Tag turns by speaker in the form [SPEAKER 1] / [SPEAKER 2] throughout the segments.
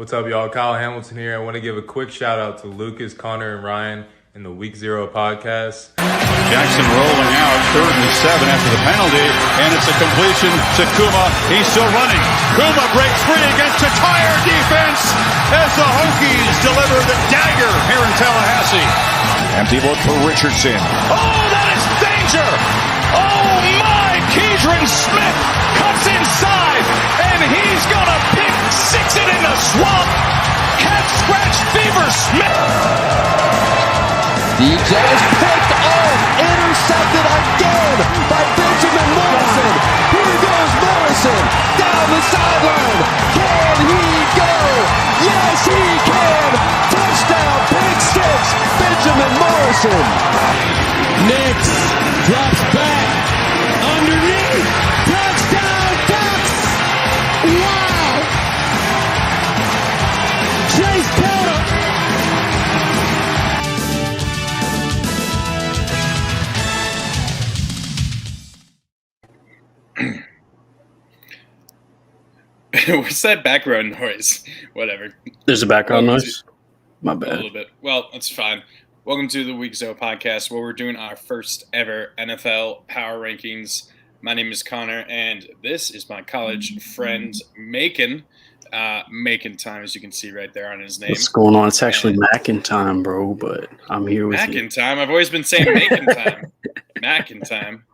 [SPEAKER 1] What's up, y'all? Kyle Hamilton here. I want to give a quick shout out to Lucas, Conor, and Ryan in the Week 0 podcast.
[SPEAKER 2] Jackson rolling out, 3rd and 7 after the penalty, and it's a completion to Kuma. He's still running. Kuma breaks free against a tired defense as the Hokies deliver the dagger here in Tallahassee. Empty look for Richardson. Oh, that is danger! Oh my! Keidron Smith cuts inside, and he's gonna pick six it in the swamp. Cat scratch fever Smith.
[SPEAKER 3] DJ is picked off, intercepted again by Benjamin Morrison. Here goes Morrison down the sideline. Can he go? Yes, he can. Touchdown, pick six, Benjamin Morrison. Nix drops back underneath. Touchdown, Ducks. Wow. Chase Taylor.
[SPEAKER 4] What's that background noise? Whatever.
[SPEAKER 5] There's a background noise? My bad.
[SPEAKER 4] A little bit. Well, that's fine. Welcome to the Week 0 podcast, where we're doing our first ever NFL Power Rankings. My name is Conor, and this is my college friend, Macon. Macon time, as you can see right there on his name.
[SPEAKER 5] What's going on? It's actually Macon time, bro, but I'm here with you.
[SPEAKER 4] Macon time? I've always been saying Macon time. Macon time.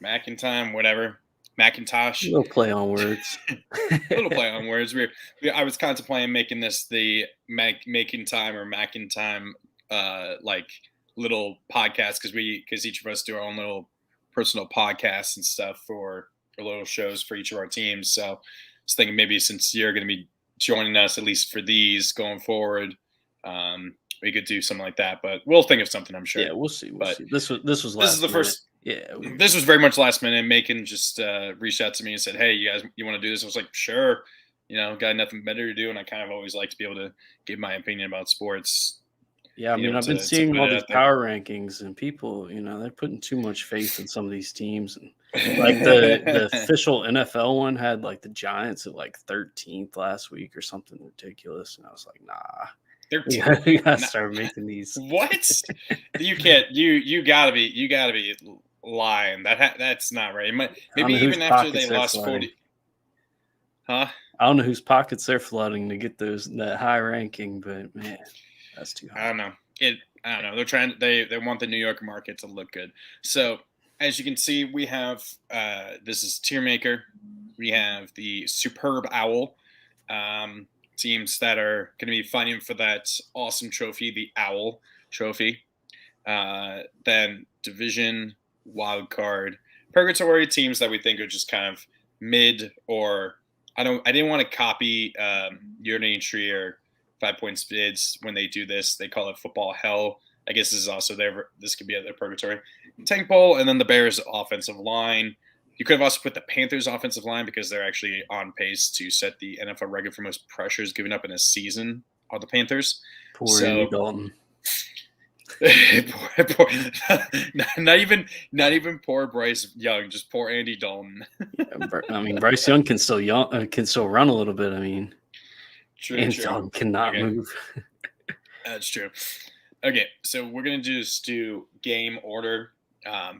[SPEAKER 4] Macon time, whatever. Macintosh.
[SPEAKER 5] A little play on words.
[SPEAKER 4] I was contemplating making this the Macon time or Macon time like little podcast because each of us do our own little personal podcasts and stuff for our little shows for each of our teams. So I was thinking maybe since you're going to be joining us at least for these going forward, we could do something like that. But we'll think of something, I'm sure.
[SPEAKER 5] Yeah, we'll see. This was last
[SPEAKER 4] This is the first.
[SPEAKER 5] Yeah,
[SPEAKER 4] this was very much last minute. Macon just reached out to me and said, "Hey, you want to do this?" I was like, "Sure." Got nothing better to do, and I kind of always like to be able to give my opinion about sports.
[SPEAKER 5] Yeah, I mean, I've been seeing all these power rankings, and people, they're putting too much faith in some of these teams. And like the official NFL one had like the Giants at like 13th last week or something ridiculous, and I was like, nah. We gotta start making these.
[SPEAKER 4] What? You can't. You gotta be lying. That's not right. Maybe even after they lost 40. Huh?
[SPEAKER 5] I don't know whose pockets they're flooding to get that high ranking, but man, that's too high.
[SPEAKER 4] I don't know. They're trying. They want the New York market to look good. So as you can see, we have this is tier maker. We have the Superb Owl. Teams that are going to be fighting for that awesome trophy, the Owl Trophy. Then Division, Wild Card, Purgatory, teams that we think are just kind of mid, or I didn't want to copy Urinary Tree or 5 Point Spids when they do this. They call it Football Hell. I guess this is also this could be at their Purgatory. Tank Bowl, and then the Bears offensive line. You could have also put the Panthers offensive line because they're actually on pace to set the NFL record for most pressures given up in a season on the Panthers.
[SPEAKER 5] Poor Andy Dalton.
[SPEAKER 4] not even poor Bryce Young, just poor Andy Dalton.
[SPEAKER 5] I mean, Bryce Young can still run a little bit. I mean, Andy Dalton cannot move.
[SPEAKER 4] That's true. Okay, so we're gonna just do game order.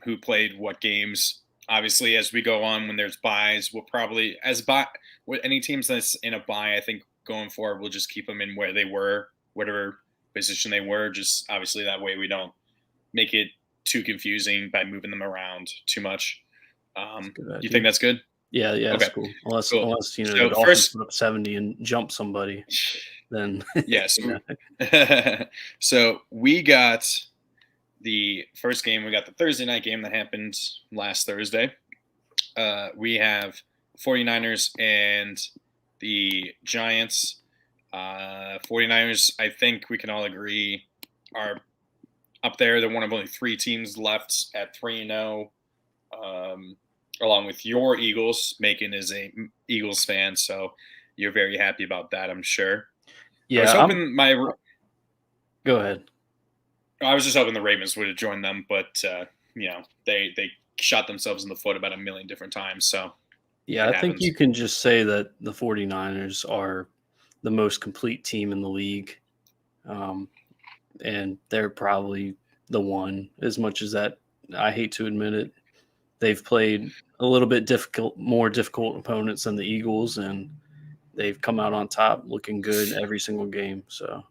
[SPEAKER 4] Who played what games? Obviously, as we go on, when there's buys, we'll probably with any teams that's in a buy, I think going forward, we'll just keep them in where they were, whatever position they were. Just obviously that way we don't make it too confusing by moving them around too much. You think that's good?
[SPEAKER 5] Yeah, okay. That's cool. Unless the Dolphins put up 70 and jump somebody, then
[SPEAKER 4] yeah. So we got the first game. We got the Thursday night game that happened last Thursday. We have 49ers and the Giants. 49ers, I think we can all agree, are up there. They're one of only 3 teams left at 3-0, along with your Eagles. Macon is a Eagles fan, so you're very happy about that, I'm sure.
[SPEAKER 5] Yeah,
[SPEAKER 4] I was hoping
[SPEAKER 5] Go ahead.
[SPEAKER 4] I was just hoping the Ravens would have joined them, but they shot themselves in the foot about a million different times. So
[SPEAKER 5] yeah, I think you can just say that the 49ers are the most complete team in the league. And they're probably the one, as much as that I hate to admit it. They've played a little bit more difficult opponents than the Eagles, and they've come out on top looking good every single game. So,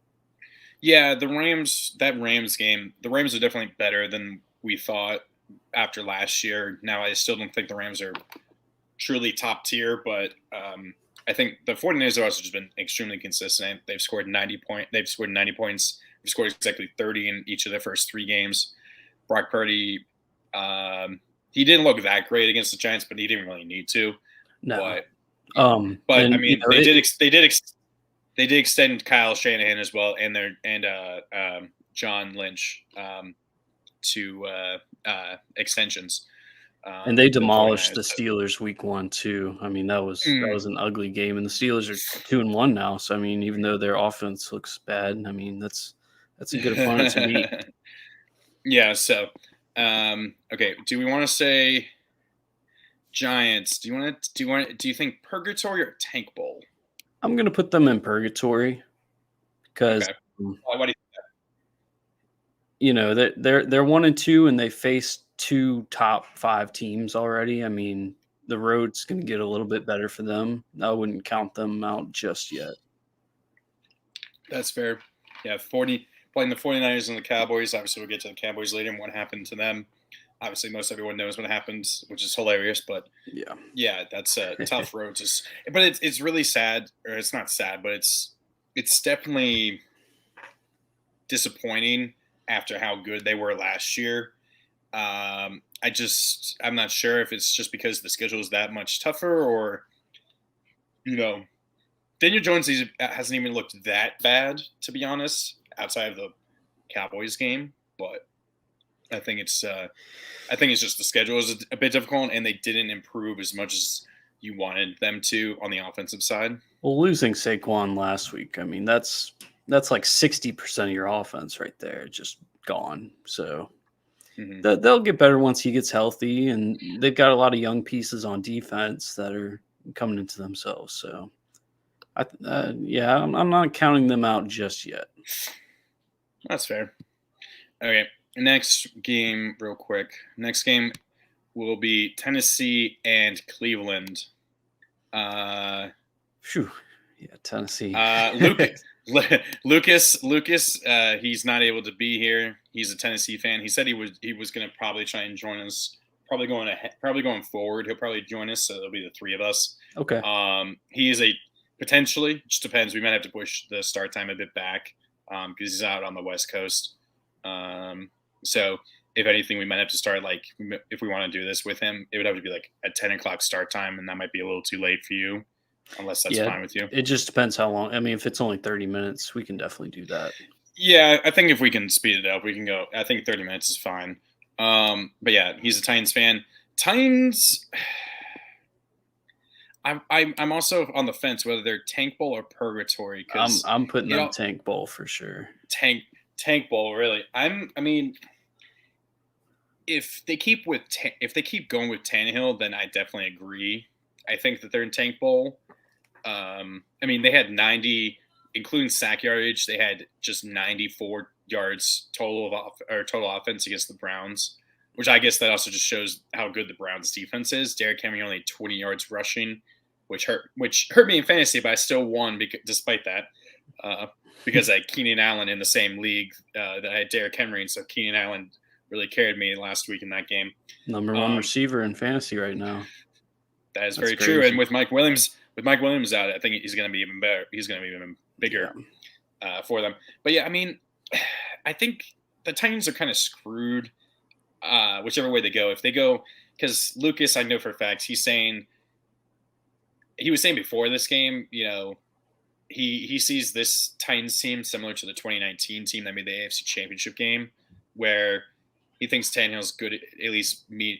[SPEAKER 4] yeah, that Rams game, the Rams are definitely better than we thought after last year. Now, I still don't think the Rams are truly top tier, but I think the 49ers have also just been extremely consistent. They've scored 90 points. They've scored exactly 30 in each of their first 3 games. Brock Purdy, he didn't look that great against the Giants, but he didn't really need to.
[SPEAKER 5] no.
[SPEAKER 4] But I mean, they did extend Kyle Shanahan as well, and John Lynch to extensions.
[SPEAKER 5] And they demolished the Steelers week 1 too. I mean, that was an ugly game, and the Steelers are 2-1 now. So I mean, even though their offense looks bad, I mean that's a good opponent to beat.
[SPEAKER 4] Yeah. So, okay. Do we want to say Giants? Do you think purgatory or tank bowl?
[SPEAKER 5] I'm gonna put them in purgatory because
[SPEAKER 4] why do
[SPEAKER 5] you know they're 1-2 and they faced 2 top 5 teams already. I mean, the road's going to get a little bit better for them. I wouldn't count them out just yet.
[SPEAKER 4] That's fair. Yeah, playing the 49ers and the Cowboys. Obviously, we'll get to the Cowboys later and what happened to them. Obviously, most everyone knows what happened, which is hilarious. But yeah, that's a tough road. But it's really sad, or it's not sad, but it's definitely disappointing after how good they were last year. I'm not sure if it's just because the schedule is that much tougher, or Daniel Jones hasn't even looked that bad, to be honest, outside of the Cowboys game. But I think it's just the schedule is a bit difficult, and they didn't improve as much as you wanted them to on the offensive side.
[SPEAKER 5] Well, losing Saquon last week, I mean, that's like 60% of your offense right there, just gone. So they'll get better once he gets healthy, and they've got a lot of young pieces on defense that are coming into themselves. So, I'm not counting them out just yet.
[SPEAKER 4] That's fair. Okay, next game, real quick. Next game will be Tennessee and Cleveland.
[SPEAKER 5] Tennessee.
[SPEAKER 4] Lucas, he's not able to be here. He's a Tennessee fan. He said he was going to probably try and join us. Probably going forward, he'll probably join us. So there'll be the 3 of us.
[SPEAKER 5] Okay.
[SPEAKER 4] He is potentially, just depends. We might have to push the start time a bit back because he's out on the West Coast. So if anything, we might have to start if we want to do this with him, it would have to be like a 10:00 start time, and that might be a little too late for you. Unless that's fine with you.
[SPEAKER 5] It just depends how long. I mean, if it's only 30 minutes, we can definitely do that.
[SPEAKER 4] Yeah, I think if we can speed it up, we can go. I think 30 minutes is fine. But yeah, he's a Titans fan. Titans. I'm also on the fence whether they're tank bowl or purgatory. Because
[SPEAKER 5] I'm putting them tank bowl for sure.
[SPEAKER 4] Tank bowl, really. I mean, if they keep going with Tannehill, then I definitely agree. I think that they're in tank bowl. I mean, they had 90, including sack yardage. They had just 94 yards total offense against the Browns, which I guess that also just shows how good the Browns defense is. Derrick Henry only 20 yards rushing, which hurt me in fantasy, but I still won despite that. Because I had Keenan Allen in the same league that I had Derrick Henry, and so Keenan Allen really carried me last week in that game.
[SPEAKER 5] Number 1 receiver in fantasy right now.
[SPEAKER 4] That's very crazy. True. And with Mike Williams out, I think he's going to be even better. He's going to be even bigger for them. But yeah, I mean, I think the Titans are kind of screwed whichever way they go. If they go, because Lucas, I know for a fact, he was saying before this game, he sees this Titans team similar to the 2019 team that made the AFC Championship game, where he thinks Tannehill's good, at least mid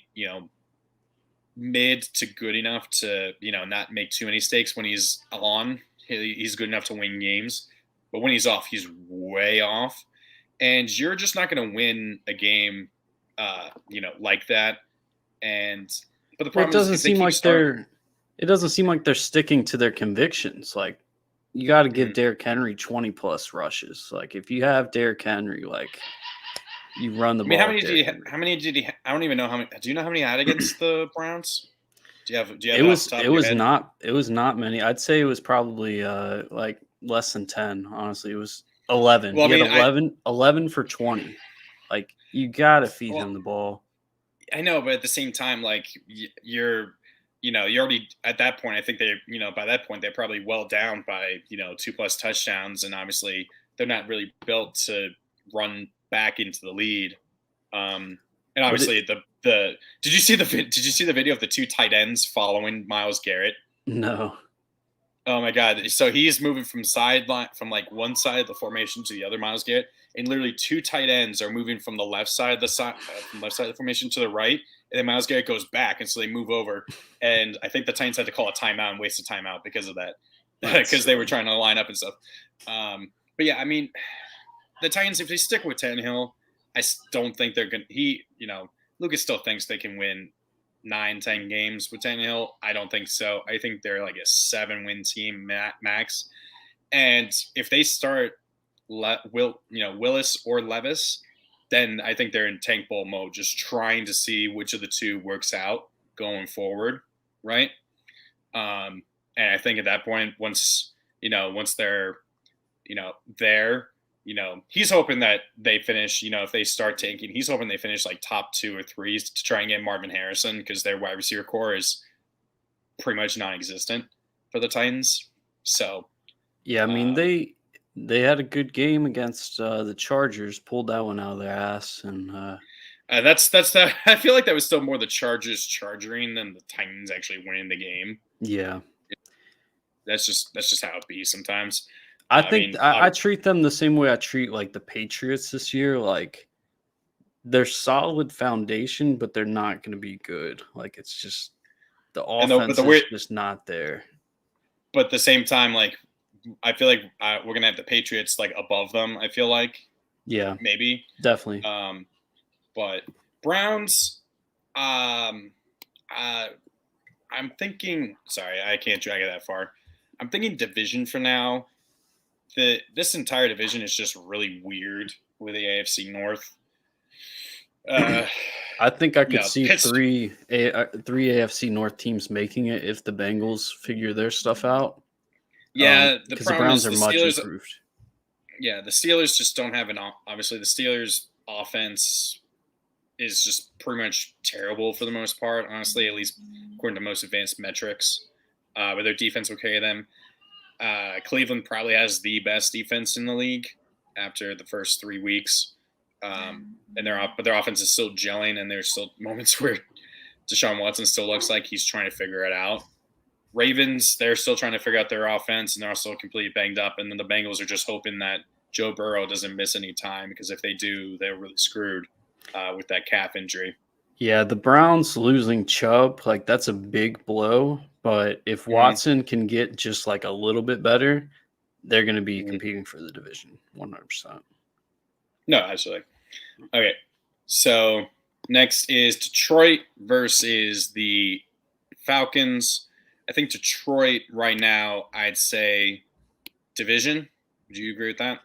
[SPEAKER 4] to good enough to not make too many mistakes when he's on. He's good enough to win games, but when he's off, he's way off. And you're just not going to win a game, like that. But the problem
[SPEAKER 5] it doesn't seem like they're sticking to their convictions. Like you got to give Derrick Henry 20+ rushes. Like if you have Derrick Henry, like you run the ball.
[SPEAKER 4] How many did he? I don't even know how many. Do you know how many he had against the Browns? Do you have it off the top of your head?
[SPEAKER 5] It was not many. I'd say it was probably like less than 10. Honestly, it was 11.
[SPEAKER 4] Well,
[SPEAKER 5] he had 11 for 20. Like you got to feed him the ball.
[SPEAKER 4] I know, but at the same time, like you're already at that point. I think they, by that point they're probably well down by 2+ touchdowns, and obviously they're not really built to run back into the lead. And obviously did you see the video of the 2 tight ends following Myles Garrett?
[SPEAKER 5] No.
[SPEAKER 4] Oh my God! So he's moving from like one side of the formation to the other, Myles Garrett, and literally 2 tight ends are moving from the left side of the formation to the right, and then Myles Garrett goes back, and so they move over, and I think the Titans had to call a timeout and waste a timeout because of that, because they were trying to line up and stuff. But yeah, I mean, the Titans, if they stick with Tannehill, I don't think they're going to Lucas still thinks they can win 9-10 games with Tannehill. I don't think so. I think they're like a 7-win team max. And if they start Willis or Levis, then I think they're in tank bowl mode, just trying to see which of the 2 works out going forward, right? And I think at that point, once they're there, he's hoping that they finish, if they start tanking, he's hoping they finish like top 2 or 3 to try and get Marvin Harrison, because their wide receiver core is pretty much non-existent for the Titans. So,
[SPEAKER 5] yeah, I mean, they had a good game against the Chargers, pulled that one out of their ass. And
[SPEAKER 4] that's that. I feel like that was still more the Chargers charging than the Titans actually winning the game.
[SPEAKER 5] Yeah.
[SPEAKER 4] That's just how it be sometimes.
[SPEAKER 5] I think I treat them the same way I treat like the Patriots this year. Like they're solid foundation, but they're not going to be good. Like it's just the offense is just not there.
[SPEAKER 4] But at the same time, like I feel like we're gonna have the Patriots like above them. I feel like,
[SPEAKER 5] yeah,
[SPEAKER 4] maybe,
[SPEAKER 5] definitely.
[SPEAKER 4] But Browns, I'm thinking. Sorry, I can't drag it that far. I'm thinking division for now. This entire division is just really weird with the AFC North.
[SPEAKER 5] I think I could see three AFC North teams making it if the Bengals figure their stuff out.
[SPEAKER 4] Yeah,
[SPEAKER 5] because the Browns are much improved.
[SPEAKER 4] Yeah, the Steelers just don't have obviously, the Steelers' offense is just pretty much terrible for the most part, honestly, at least according to most advanced metrics. But their defense will carry them. Cleveland probably has the best defense in the league after the first 3 weeks. But their offense is still gelling, and there's still moments where Deshaun Watson still looks like he's trying to figure it out. Ravens, they're still trying to figure out their offense, and they're also completely banged up. And then the Bengals are just hoping that Joe Burrow doesn't miss any time, because if they do, they're really screwed with that calf injury.
[SPEAKER 5] Yeah, the Browns losing Chubb, like that's a big blow. But if Watson can get just like a little bit better, they're going to be competing for the division 100%.
[SPEAKER 4] No, absolutely. Okay, so next is Detroit versus the Falcons. I think Detroit right now, I'd say division. Would you agree with that?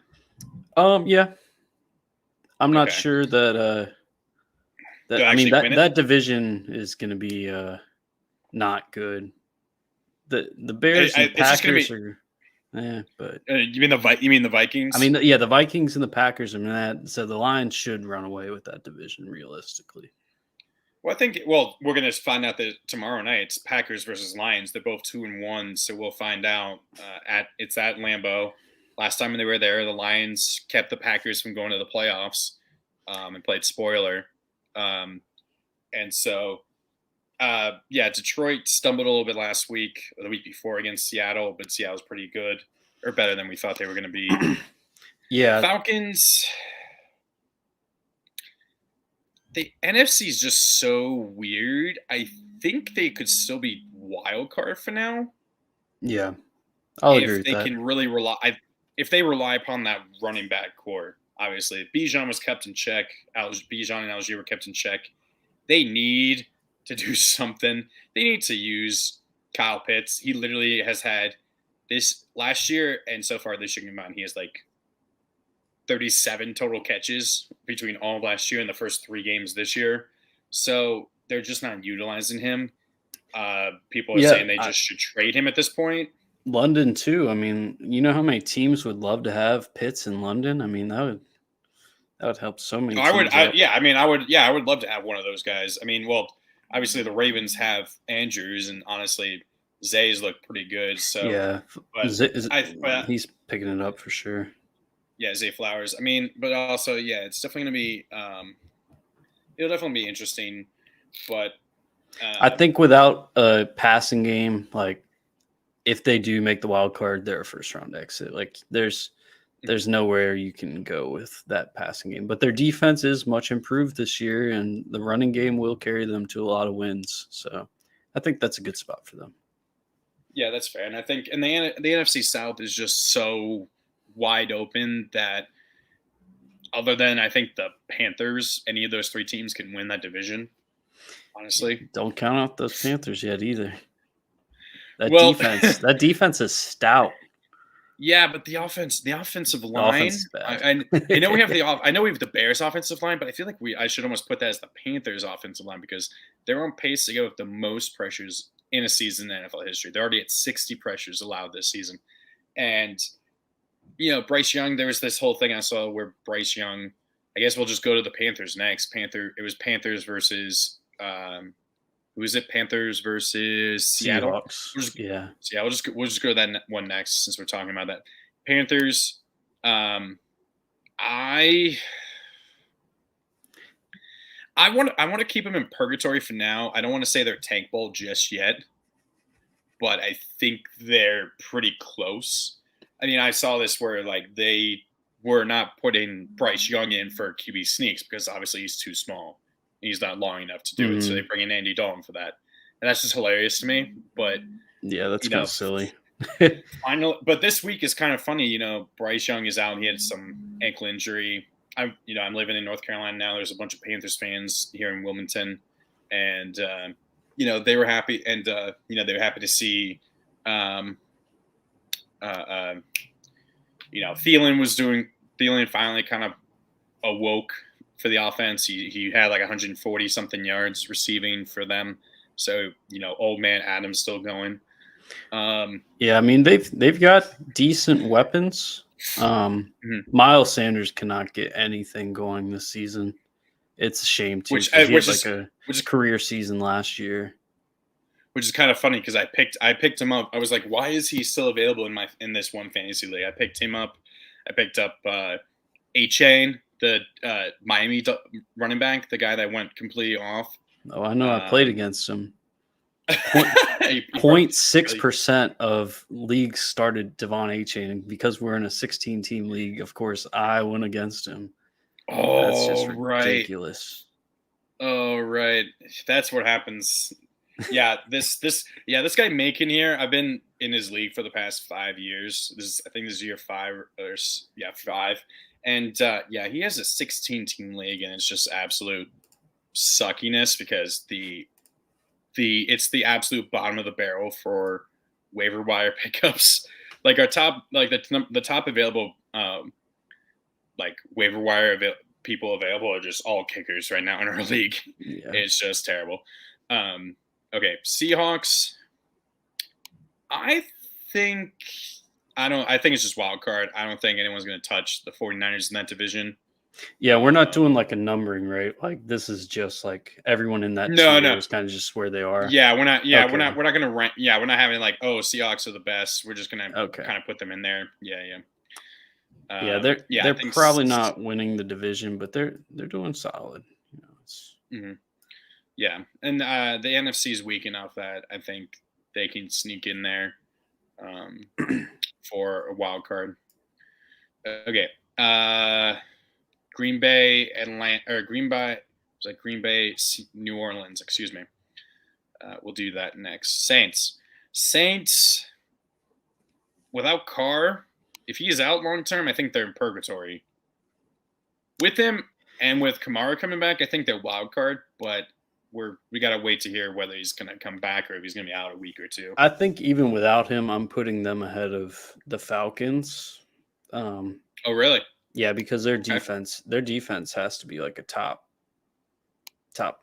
[SPEAKER 5] Yeah. I'm not sure that that division is going to be not good. The Bears and Packers are but
[SPEAKER 4] you mean the Vikings?
[SPEAKER 5] I mean, yeah, the Vikings and the Packers. I mean, so the Lions should run away with that division realistically.
[SPEAKER 4] Well, I think we're going to find out that tomorrow night it's Packers versus Lions. They're both 2-1, so we'll find out. It's at Lambeau. Last time they were there, the Lions kept the Packers from going to the playoffs and played spoiler. And so, Detroit stumbled a little bit last week or the week before against Seattle, but Seattle's pretty good, or better than we thought they were going to be.
[SPEAKER 5] Yeah.
[SPEAKER 4] Falcons, the NFC is just so weird. I think they could still be wild card for now.
[SPEAKER 5] Yeah, I'll agree with that.
[SPEAKER 4] If they can really if they rely upon that running back core, obviously. Bijan was kept in check. Bijan and Algier were kept in check. They need to do something. They need to use Kyle Pitts. He literally has had – this last year and so far this year combined, he has like 37 total catches between all of last year and the first 3 games this year. So they're just not utilizing him. People are saying they just should trade him at this point.
[SPEAKER 5] London too. I mean, you know how many teams would love to have Pitts in London? I mean, that would help so many teams.
[SPEAKER 4] I would love to have one of those guys. I mean, well, obviously the Ravens have Andrews, and honestly, Zay's look pretty good. So
[SPEAKER 5] yeah, he's picking it up for sure.
[SPEAKER 4] Yeah, Zay Flowers. I mean, but also, yeah, it's definitely going to be it'll definitely be interesting. But
[SPEAKER 5] I think without a passing game, like if they do make the wild card, they're a first round exit. Like there's nowhere you can go with that passing game. But their defense is much improved this year, and the running game will carry them to a lot of wins. So I think that's a good spot for them.
[SPEAKER 4] Yeah, that's fair. And I think the NFC South is just so wide open that other than I think the Panthers, any of those 3 teams can win that division. Honestly,
[SPEAKER 5] don't count out those Panthers yet either. That defense is stout.
[SPEAKER 4] Yeah, but the offensive line. I know we have the Bears offensive line, but I feel like I should almost put that as the Panthers offensive line because they're on pace to go with the most pressures in a season in NFL history. They're already at 60 pressures allowed this season, and Bryce Young. There was this whole thing I saw where Bryce Young. I guess we'll just go to the Panthers next. It was Panthers versus. Who is it? Panthers versus Seattle.
[SPEAKER 5] Yeah.
[SPEAKER 4] So yeah, we'll just go to that one next since we're talking about that. Panthers. I want to keep them in purgatory for now. I don't want to say they're tank bowl just yet, but I think they're pretty close. I mean, I saw this where like they were not putting Bryce Young in for QB sneaks because obviously he's too small. He's not long enough to do it, so they bring in Andy Dalton for that, and that's just hilarious to me. But
[SPEAKER 5] yeah, that's kind of silly.
[SPEAKER 4] But this week is kind of funny. Bryce Young is out; he had some ankle injury. I'm living in North Carolina now. There's a bunch of Panthers fans here in Wilmington, and they were happy, and they were happy to see, Thielen finally kind of awoke for the offense. He had like 140 something yards receiving for them. So, old man Adam's still going.
[SPEAKER 5] Yeah, I mean they've got decent weapons. Miles Sanders cannot get anything going this season. It's a shame too. Which is a career season last year.
[SPEAKER 4] Which is kind of funny because I picked him up. I was like, why is he still available in this one fantasy league? I picked him up. I picked up A-Chain, the Miami running back, the guy that went completely off.
[SPEAKER 5] Oh, I know. I played against him. 0.6% of leagues started Devon A-Chain, and because we're in a 16-team league, of course, I went against him.
[SPEAKER 4] Oh,
[SPEAKER 5] that's just ridiculous.
[SPEAKER 4] Oh, right. That's what happens. Yeah, this guy Macon here. I've been in his league for the past 5 years. I think this is year 5 5. And he has a 16-team league, and it's just absolute suckiness because it's the absolute bottom of the barrel for waiver wire pickups. Like our top, like the top available, waiver wire people available are just all kickers right now in our league. Yeah. It's just terrible. Okay, Seahawks. I think it's just wild card. I don't think anyone's going to touch the 49ers in that division.
[SPEAKER 5] Yeah, we're not doing like a numbering, right? Like this is just like everyone in that team is kind of just where they are.
[SPEAKER 4] Yeah, we're not. Yeah, okay. We're not going to rank. Yeah, we're not having like, Seahawks are the best. We're just going to kind of put them in there. Yeah.
[SPEAKER 5] They're probably not winning the division, but they're doing solid.
[SPEAKER 4] Yeah, and the NFC is weak enough that I think they can sneak in there for a wild card. Okay, Green Bay, New Orleans. Excuse me. We'll do that next. Saints. Without Carr, if he is out long term, I think they're in purgatory. With him and with Kamara coming back, I think they're wild card, but we got to wait to hear whether he's going to come back or if he's going to be out a week or two.
[SPEAKER 5] I think even without him, I'm putting them ahead of the Falcons.
[SPEAKER 4] Oh, really?
[SPEAKER 5] Yeah, because their defense has to be like a top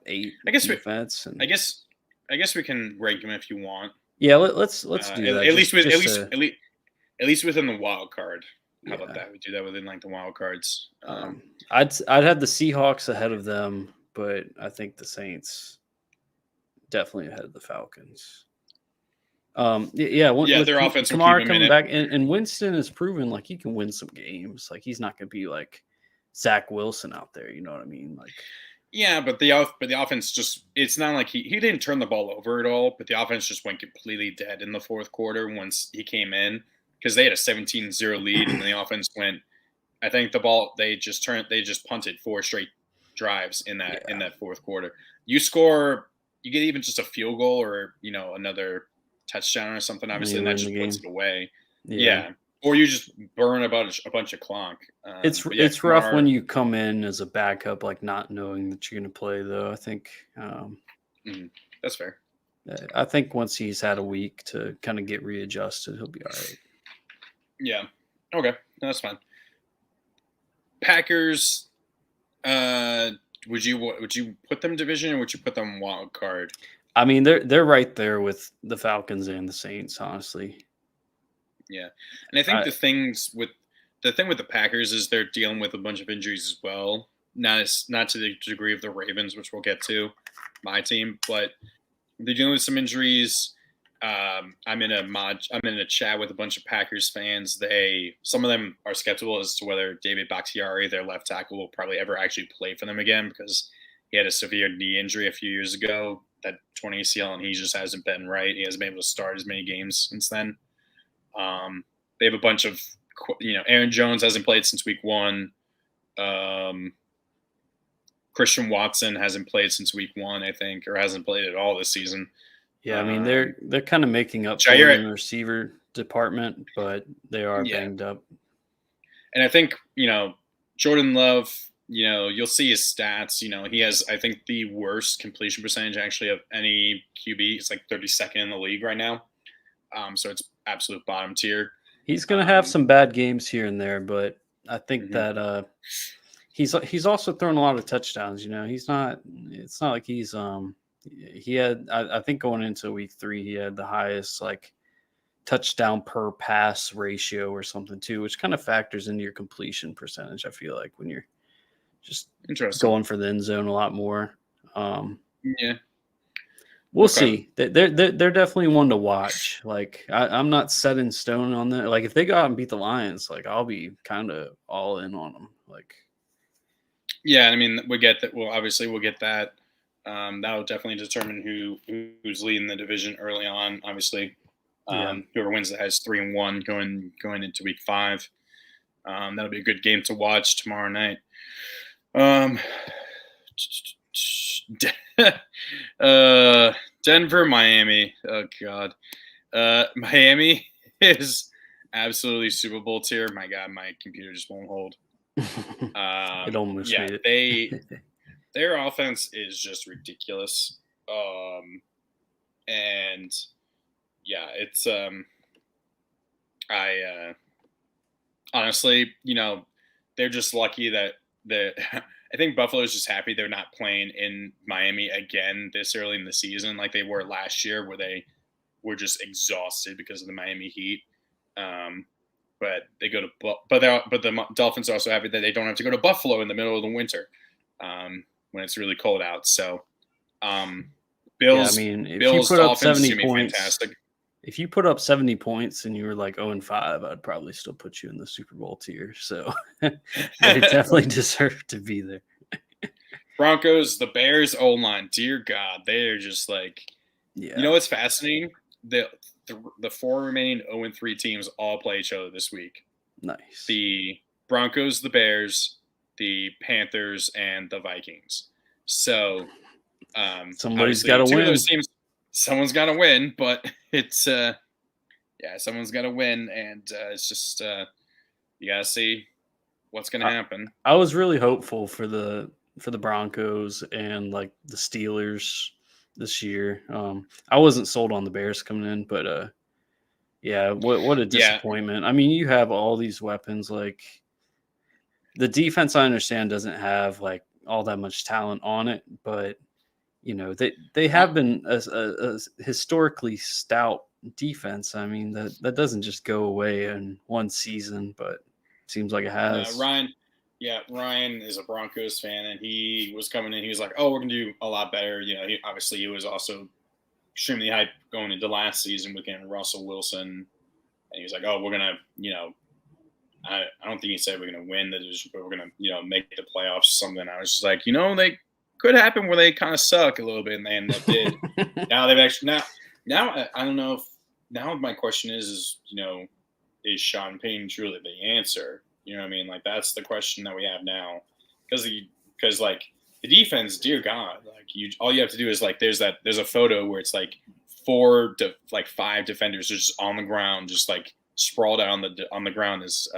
[SPEAKER 5] 8 defense.
[SPEAKER 4] I guess we can rank them if you want.
[SPEAKER 5] Yeah, let's do that.
[SPEAKER 4] At least within the wild card. How about that? We do that within like the wild cards.
[SPEAKER 5] I'd have the Seahawks ahead of them, but I think the Saints definitely ahead of the Falcons.
[SPEAKER 4] Their offense will keep
[SPEAKER 5] coming back, and Winston has proven like he can win some games. Like he's not going to be like Zach Wilson out there. You know what I mean? Like,
[SPEAKER 4] yeah, but the offense just—it's not like he didn't turn the ball over at all. But the offense just went completely dead in the fourth quarter once he came in because they had a 17-0 lead, and the offense went. I think they just punted 4 straight drives in that fourth quarter. You get even just a field goal or another touchdown or something, obviously, and that just puts it away. Yeah. Or you just burn a bunch of clock.
[SPEAKER 5] It's rough when you come in as a backup, like not knowing that you're going to play, though. I think
[SPEAKER 4] that's fair.
[SPEAKER 5] I think once he's had a week to kind of get readjusted, he'll be all right.
[SPEAKER 4] Yeah. Okay. That's fine. Packers. Would you put them division or would you put them wild card?
[SPEAKER 5] I mean, they're right there with the Falcons and the Saints, honestly.
[SPEAKER 4] Yeah, and I think the thing with the Packers is they're dealing with a bunch of injuries as well. Not to the degree of the Ravens, which we'll get to, my team, but they're dealing with some injuries. I'm in a chat with a bunch of Packers fans. Some of them are skeptical as to whether David Bakhtiari, their left tackle, will probably ever actually play for them again because he had a severe knee injury a few years ago, that torn ACL, and he just hasn't been right. He hasn't been able to start as many games since then. They have a bunch of, Aaron Jones hasn't played since week 1. Christian Watson hasn't played since week 1, I think, or hasn't played at all this season.
[SPEAKER 5] Yeah, I mean, they're kind of making up for it in the receiver department, but they are banged up.
[SPEAKER 4] And I think, Jordan Love, you'll see his stats. He has, I think, the worst completion percentage actually of any QB. It's like 32nd in the league right now. So it's absolute bottom tier.
[SPEAKER 5] He's going to have some bad games here and there, but I think that he's also thrown a lot of touchdowns. It's not like he's he had, I think going into week 3, he had the highest like touchdown per pass ratio or something too, which kind of factors into your completion percentage. I feel like when you're just going for the end zone a lot more.
[SPEAKER 4] Yeah.
[SPEAKER 5] We'll see. They're definitely one to watch. Like I'm not set in stone on that. Like if they go out and beat the Lions, like I'll be kind of all in on them. Like,
[SPEAKER 4] yeah, I mean we get that. Well, obviously we'll get that. That'll definitely determine who's leading the division early on. Obviously, whoever wins that has 3-1 going into week 5. That'll be a good game to watch tomorrow night. Denver, Miami. Oh God, Miami is absolutely Super Bowl tier. My God, my computer just won't hold.
[SPEAKER 5] It almost made it.
[SPEAKER 4] Their offense is just ridiculous. And yeah, it's I honestly, they're just lucky that I think Buffalo's just happy they're not playing in Miami again this early in the season like they were last year, where they were just exhausted because of the Miami Heat. But they go to but the Dolphins are also happy that they don't have to go to Buffalo in the middle of the winter when it's really cold out. So Bills,
[SPEAKER 5] yeah, I mean, if
[SPEAKER 4] Bills,
[SPEAKER 5] you put up
[SPEAKER 4] Dolphins,
[SPEAKER 5] 70 points,
[SPEAKER 4] fantastic.
[SPEAKER 5] If you put up 70 points and you were like 0-5, I'd probably still put you in the Super Bowl tier. So they definitely deserve to be there.
[SPEAKER 4] Broncos, the Bears O-line, dear God, they are just like, you know what's fascinating? The 4 remaining 0-3 teams all play each other this week.
[SPEAKER 5] Nice.
[SPEAKER 4] The Broncos, the Bears, the Panthers, and the Vikings. So
[SPEAKER 5] somebody's got to win.
[SPEAKER 4] Those teams, someone's got to win, but it's someone's got to win, and it's just you got to see what's going to happen.
[SPEAKER 5] I was really hopeful for the for the Broncos and like the Steelers this year. I wasn't sold on the Bears coming in, but yeah, what a disappointment. I mean, you have all these weapons. Like the defense, I understand, doesn't have like all that much talent on it, but they have been a historically stout defense. I mean, that doesn't just go away in one season, but it seems like it has.
[SPEAKER 4] Ryan is a Broncos fan, and he was coming in. He was like, "Oh, we're gonna do a lot better." He was also extremely hyped going into last season with Russell Wilson, and he was like, "Oh, we're gonna, I don't think he said we're gonna win the division, but we're gonna, make the playoffs." Something. I was just like, they could happen where they kind of suck a little bit, and they end up did. Now they've actually now I don't know if now my question is is Sean Payton truly the answer? You know what I mean? Like that's the question that we have now, because like the defense, dear God, like all you have to do is like there's a photo where it's like 5 defenders just on the ground, just like sprawled out on the ground as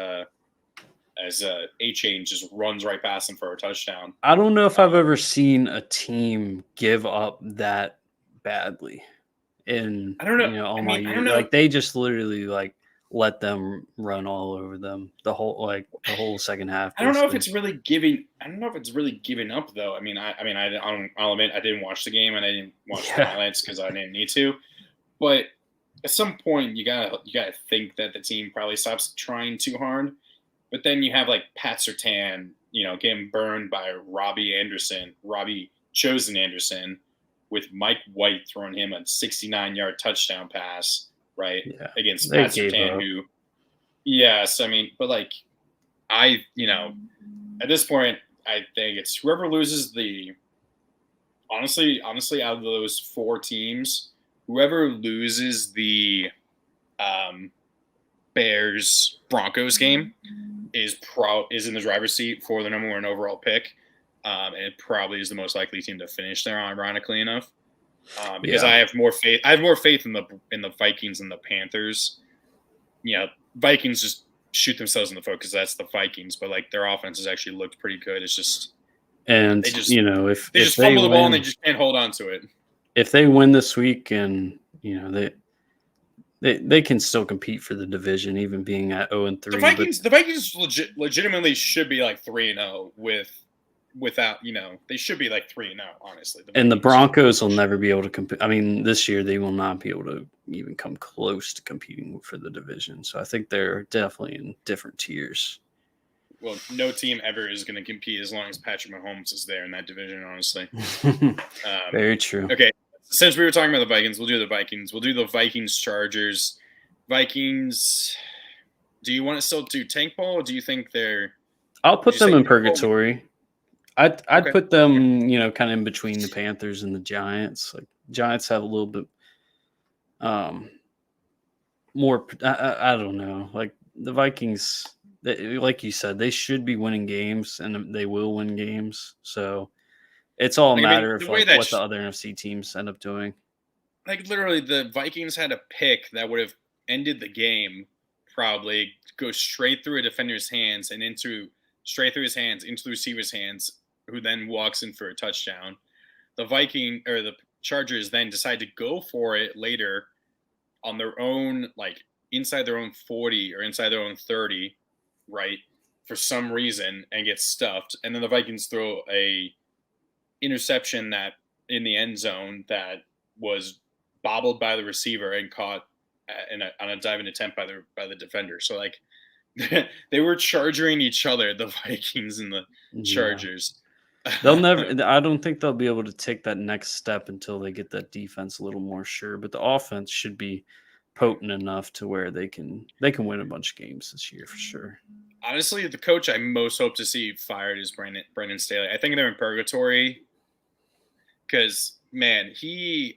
[SPEAKER 4] A-Chain just runs right past him for a touchdown.
[SPEAKER 5] I don't know if I've ever seen a team give up that badly. In
[SPEAKER 4] I don't know.
[SPEAKER 5] All my years, like they just literally like let them run all over them the whole second half.
[SPEAKER 4] I don't know if it's really giving. I don't know if it's really giving up though. I'll admit I didn't watch the game and I didn't watch the highlights because I didn't need to. But at some point, you gotta think that the team probably stops trying too hard. But then you have like Pat Surtain, getting burned by Robbie Chosen Anderson, with Mike White throwing him a 69-yard touchdown pass, right, against Pat Surtain, who, yes, but like, at this point, I think it's whoever loses honestly, out of those 4 teams, whoever loses the Bears Broncos game is in the driver's seat for the number 1 overall pick. And it probably is the most likely team to finish there, ironically enough, because I have more faith. I have more faith in the Vikings and the Panthers. Vikings just shoot themselves in the foot because that's the Vikings, but like their offense has actually looked pretty good. It's just
[SPEAKER 5] if
[SPEAKER 4] they just fumble the ball and they just can't hold on to it.
[SPEAKER 5] If they win this week, and they can still compete for the division, even being at 0-3.
[SPEAKER 4] The Vikings legitimately should be like 3-0 without, they should be like 3-0, honestly.
[SPEAKER 5] And the Broncos will never be able to compete. I mean, this year they will not be able to even come close to competing for the division. So I think they're definitely in different tiers.
[SPEAKER 4] Well, no team ever is going to compete as long as Patrick Mahomes is there in that division, honestly.
[SPEAKER 5] Very true.
[SPEAKER 4] Okay, since we were talking about the Vikings, we'll do the Vikings. We'll do the Vikings-Chargers. Vikings, do you want to still do tank ball, or do you think they're...
[SPEAKER 5] I'll put them in purgatory. I'd put them, kind of in between the Panthers and the Giants. Like Giants have a little bit more. I don't know. Like the Vikings, like you said, they should be winning games, and they will win games. So it's all a matter of what the other NFC teams end up doing.
[SPEAKER 4] Like literally, the Vikings had a pick that would have ended the game. Probably go straight through a defender's hands and straight through his hands into the receiver's hands, who then walks in for a touchdown. The Chargers then decide to go for it later on their own, like inside their own 40 or inside their own 30, right, for some reason, and get stuffed. And then the Vikings throw a interception that in the end zone that was bobbled by the receiver and caught on a diving attempt by the defender. So like they were charging each other, the Vikings and the Chargers.
[SPEAKER 5] They'll never. I don't think they'll be able to take that next step until they get that defense a little more sure. But the offense should be potent enough to where they can win a bunch of games this year for sure.
[SPEAKER 4] Honestly, the coach I most hope to see fired is Brandon Staley. I think they're in purgatory because man, he's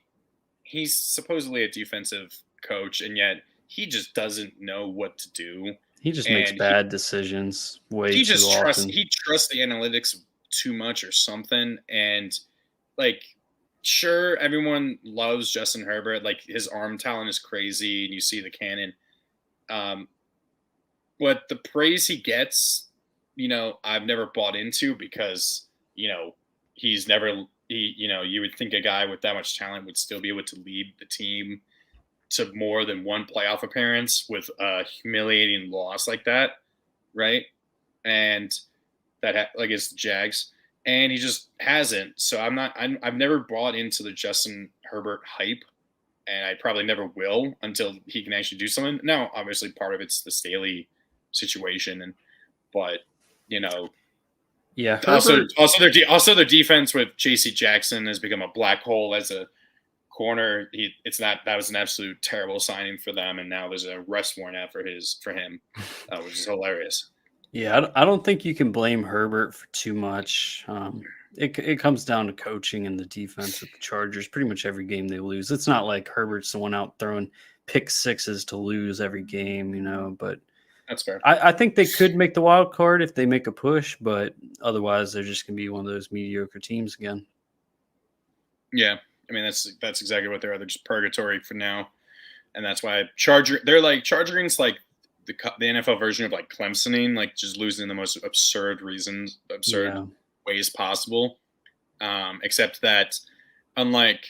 [SPEAKER 4] supposedly a defensive coach, and yet he just doesn't know what to do.
[SPEAKER 5] He just makes bad decisions way too often.
[SPEAKER 4] He trusts the analytics too much or something. And like, sure, everyone loves Justin Herbert. Like his arm talent is crazy, and you see the cannon. But the praise he gets, I've never bought into because he's never you would think a guy with that much talent would still be able to lead the team to more than one playoff appearance with a humiliating loss like that, right? And that against the Jags, and he just hasn't. So I've never bought into the Justin Herbert hype, and I probably never will until he can actually do something. Now, obviously, part of it's the Staley situation, but
[SPEAKER 5] yeah.
[SPEAKER 4] Also their defense with J.C. Jackson has become a black hole as a corner. That was an absolute terrible signing for them, and now there's a arrest warrant out for him, which is hilarious.
[SPEAKER 5] Yeah, I don't think you can blame Herbert for too much. It comes down to coaching and the defense with the Chargers. Pretty much every game they lose. It's not like Herbert's the one out throwing pick sixes to lose every game, but
[SPEAKER 4] that's fair.
[SPEAKER 5] I think they could make the wild card if they make a push, but otherwise they're just going to be one of those mediocre teams again.
[SPEAKER 4] Yeah, I mean that's exactly what they are. They're just purgatory for now, and that's why they're like Chargering's like the NFL version of like Clemsoning, like just losing the most absurd ways possible. Except that, unlike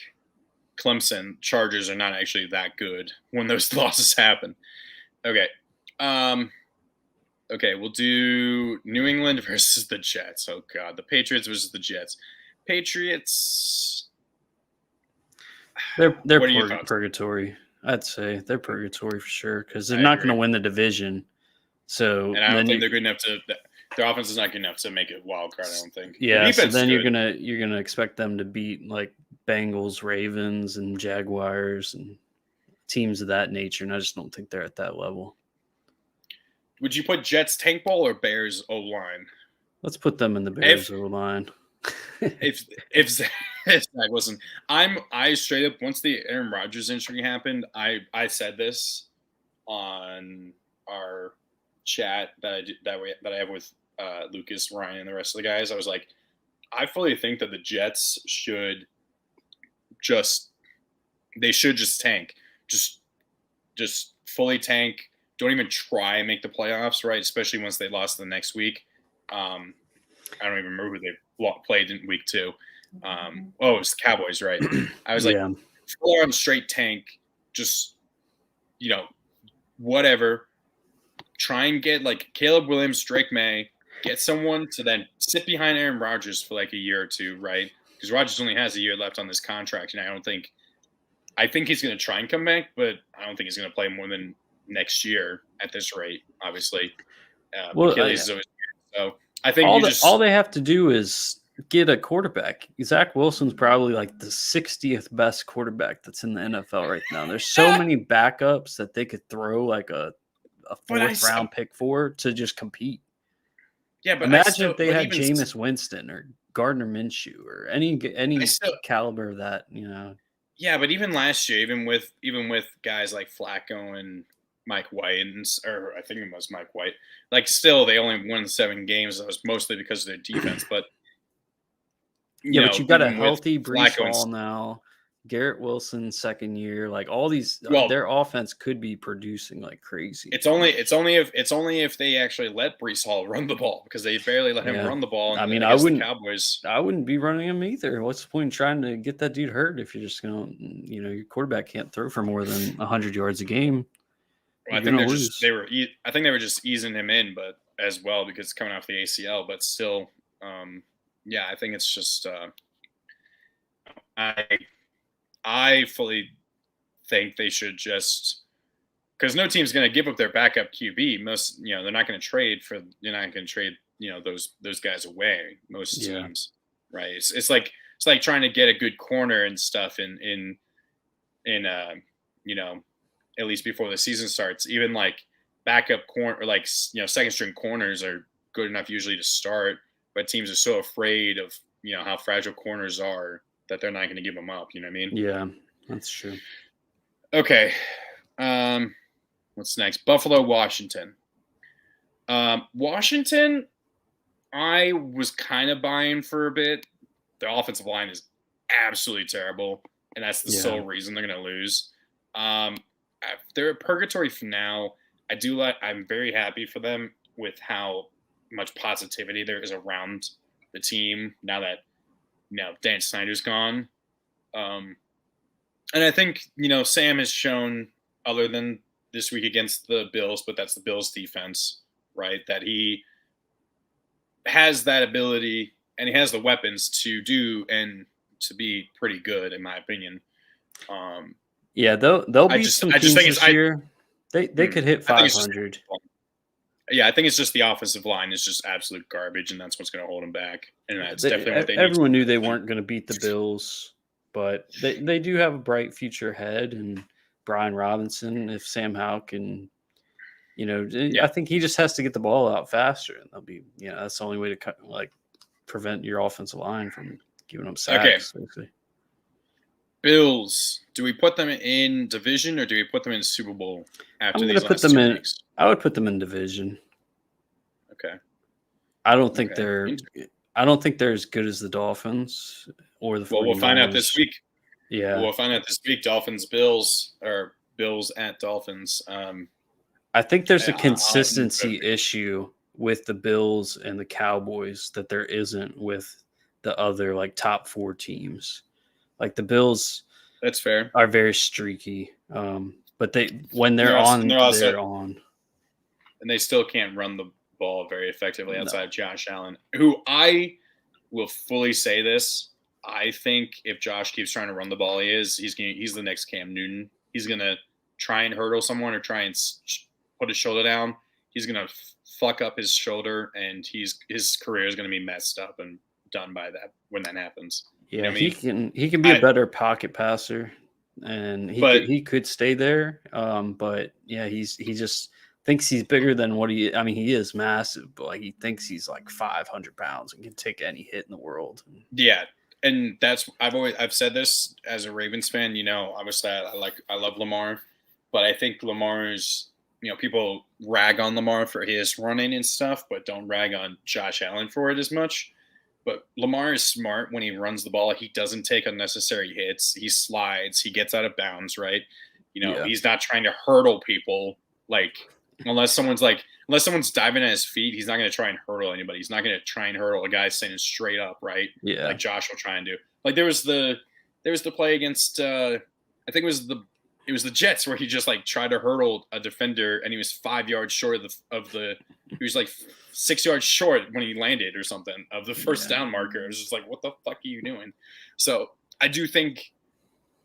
[SPEAKER 4] Clemson, Chargers are not actually that good when those losses happen. Okay. Okay, we'll do New England versus the Jets. Oh God, the Patriots versus the Jets. Patriots.
[SPEAKER 5] They're purgatory. I'd say they're purgatory for sure because they're not going to win the division. So,
[SPEAKER 4] and I don't think they're good enough to. Their offense is not good enough to make it wild card. I don't think.
[SPEAKER 5] Yeah, so then you're gonna expect them to beat like Bengals, Ravens, and Jaguars and teams of that nature, and I just don't think they're at that level.
[SPEAKER 4] Would you put Jets tank ball or Bears O line?
[SPEAKER 5] Let's put them in the Bears O line.
[SPEAKER 4] if Zach wasn't, I straight up once the Aaron Rodgers injury happened, I said this on our chat that I have with Lucas, Ryan, and the rest of the guys. I was like, I fully think that the Jets should just tank, just fully tank. Don't even try and make the playoffs, right? Especially once they lost the next week. I don't even remember who they played in week 2. It was the Cowboys, right? I was like, full on straight tank, just, whatever. Try and get like Caleb Williams, Drake May, get someone to then sit behind Aaron Rodgers for like a year or two, right? Because Rodgers only has a year left on this contract, and I think he's going to try and come back, but I don't think he's going to play more than next year at this rate, obviously. Achilles is always good. So I think
[SPEAKER 5] all they have to do is get a quarterback. Zach Wilson's probably like the 60th best quarterback that's in the NFL right now. There's so many backups that they could throw like a fourth round pick for to just compete.
[SPEAKER 4] Yeah, but
[SPEAKER 5] imagine if they had Jameis Winston or Gardner Minshew or any caliber of that,
[SPEAKER 4] Yeah, but even last year, even with guys like Flacco and Mike White, or I think it was Mike White, like still they only won 7 games. That was mostly because of their defense. But
[SPEAKER 5] but you've got a healthy Breece Hall now, Garrett Wilson second year, like all these, their offense could be producing like crazy.
[SPEAKER 4] It's only if they actually let Breece Hall run the ball, because they barely let him run the ball.
[SPEAKER 5] I mean, I wouldn't be running him either. What's the point in trying to get that dude hurt if you're just gonna, your quarterback can't throw for more than 100 yards a game?
[SPEAKER 4] Well, I think they were just easing him in, but as well because it's coming off the ACL. But still, I think it's just I fully think they should just, because no team's going to give up their backup QB. Most, they're not going to trade those guys away. Most teams, right? It's like trying to get a good corner and stuff in at least before the season starts. Even like backup corner, or like second string corners are good enough usually to start, but teams are so afraid of how fragile corners are that they're not going to give them up. You know what I mean?
[SPEAKER 5] Yeah, that's true.
[SPEAKER 4] Okay. What's next? Buffalo, Washington. Washington, I was kind of buying for a bit. Their offensive line is absolutely terrible, and that's the sole reason they're going to lose. They're a purgatory for now. I'm very happy for them with how much positivity there is around the team now that Dan Snyder's gone. And I think, Sam has shown, other than this week against the Bills, but that's the Bills defense, right, that he has that ability and he has the weapons to do and to be pretty good, in my opinion.
[SPEAKER 5] Yeah, they'll beat some teams this year. They could hit 500.
[SPEAKER 4] I think it's just the offensive line is just absolute garbage, and that's what's going to hold them back. And that's definitely what they need.
[SPEAKER 5] Everyone knew they weren't going to beat the Bills, but they do have a bright future ahead. And Brian Robinson, if Sam Howell can, I think he just has to get the ball out faster, and they'll be, that's the only way to prevent your offensive line from giving them sacks. Okay.
[SPEAKER 4] Bills. Do we put them in division or do we put them in Super Bowl after these last 2 weeks?
[SPEAKER 5] I would put them in division.
[SPEAKER 4] Okay.
[SPEAKER 5] I don't think they're as good as the Dolphins or the 49ers.
[SPEAKER 4] Well, we'll find out this week.
[SPEAKER 5] Yeah.
[SPEAKER 4] We'll find out this week. Dolphins, Bills, or Bills at Dolphins.
[SPEAKER 5] I think there's a consistency issue with the Bills and the Cowboys that there isn't with the other top 4 teams. The Bills,
[SPEAKER 4] that's fair,
[SPEAKER 5] are very streaky. But they're on,
[SPEAKER 4] and they still can't run the ball very effectively outside of Josh Allen, who I will fully say this. I think if Josh keeps trying to run the ball, he's the next Cam Newton. He's gonna try and hurdle someone or try and put his shoulder down. He's gonna fuck up his shoulder, and his career is gonna be messed up and done by that when that happens.
[SPEAKER 5] Yeah, he can be a better pocket passer, and he could stay there. But yeah, he just thinks he's bigger than what he. I mean, he is massive, but he thinks he's 500 pounds and can take any hit in the world.
[SPEAKER 4] Yeah, and that's I've said this as a Ravens fan. Obviously I love Lamar, but I think Lamar's. People rag on Lamar for his running and stuff, but don't rag on Josh Allen for it as much. But Lamar is smart when he runs the ball. He doesn't take unnecessary hits. He slides. He gets out of bounds, right? He's not trying to hurdle people. Unless someone's diving at his feet, he's not going to try and hurdle anybody. He's not going to try and hurdle a guy standing straight up, right?
[SPEAKER 5] Yeah.
[SPEAKER 4] Like Josh will try and do. There was the play against I think it was the Jets where he just tried to hurdle a defender and he was 5 yards short he was 6 yards short when he landed or something of the first down marker. It was just what the fuck are you doing? So I do think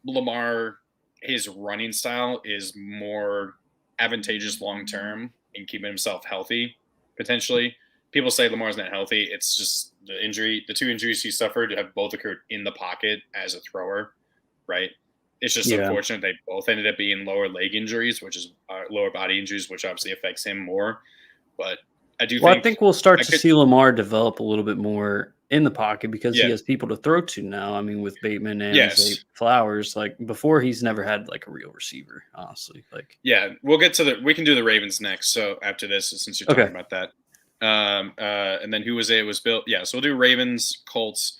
[SPEAKER 4] Lamar, his running style is more advantageous long-term in keeping himself healthy, potentially. People say Lamar's not healthy. It's just the 2 injuries he suffered have both occurred in the pocket as a thrower, right? It's just unfortunate they both ended up being lower leg injuries, which is lower body injuries, which obviously affects him more. But I think
[SPEAKER 5] we'll start to see Lamar develop a little bit more in the pocket because he has people to throw to now. I mean, with Bateman and Zay Flowers, before he's never had a real receiver, honestly.
[SPEAKER 4] We'll get to we can do the Ravens next. So after this, since you're talking about that, and then who was it? It was Bill. Yeah, so we'll do Ravens, Colts.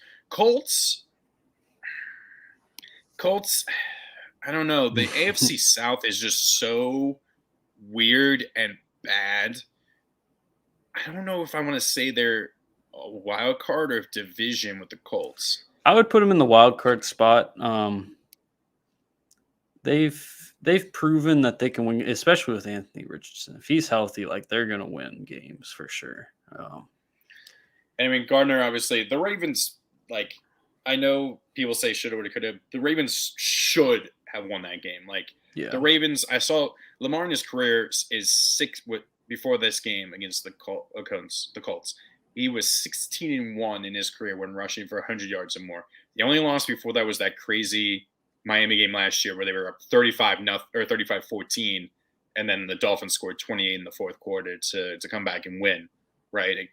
[SPEAKER 4] I don't know. The AFC South is just so weird and bad. I don't know if I want to say they're a wild card or division with the Colts.
[SPEAKER 5] I would put them in the wild card spot. They've proven that they can win, especially with Anthony Richardson. If he's healthy, they're gonna win games for sure.
[SPEAKER 4] I mean, Gardner, obviously, the Ravens, I know people say should have, could have. The Ravens should have won that game. The Ravens, I saw Lamar in his career is before this game against the Colts. He was 16-1 in his career when rushing for 100 yards or more. The only loss before that was that crazy Miami game last year where they were up 35-14, and then the Dolphins scored 28 in the fourth quarter to come back and win. Right.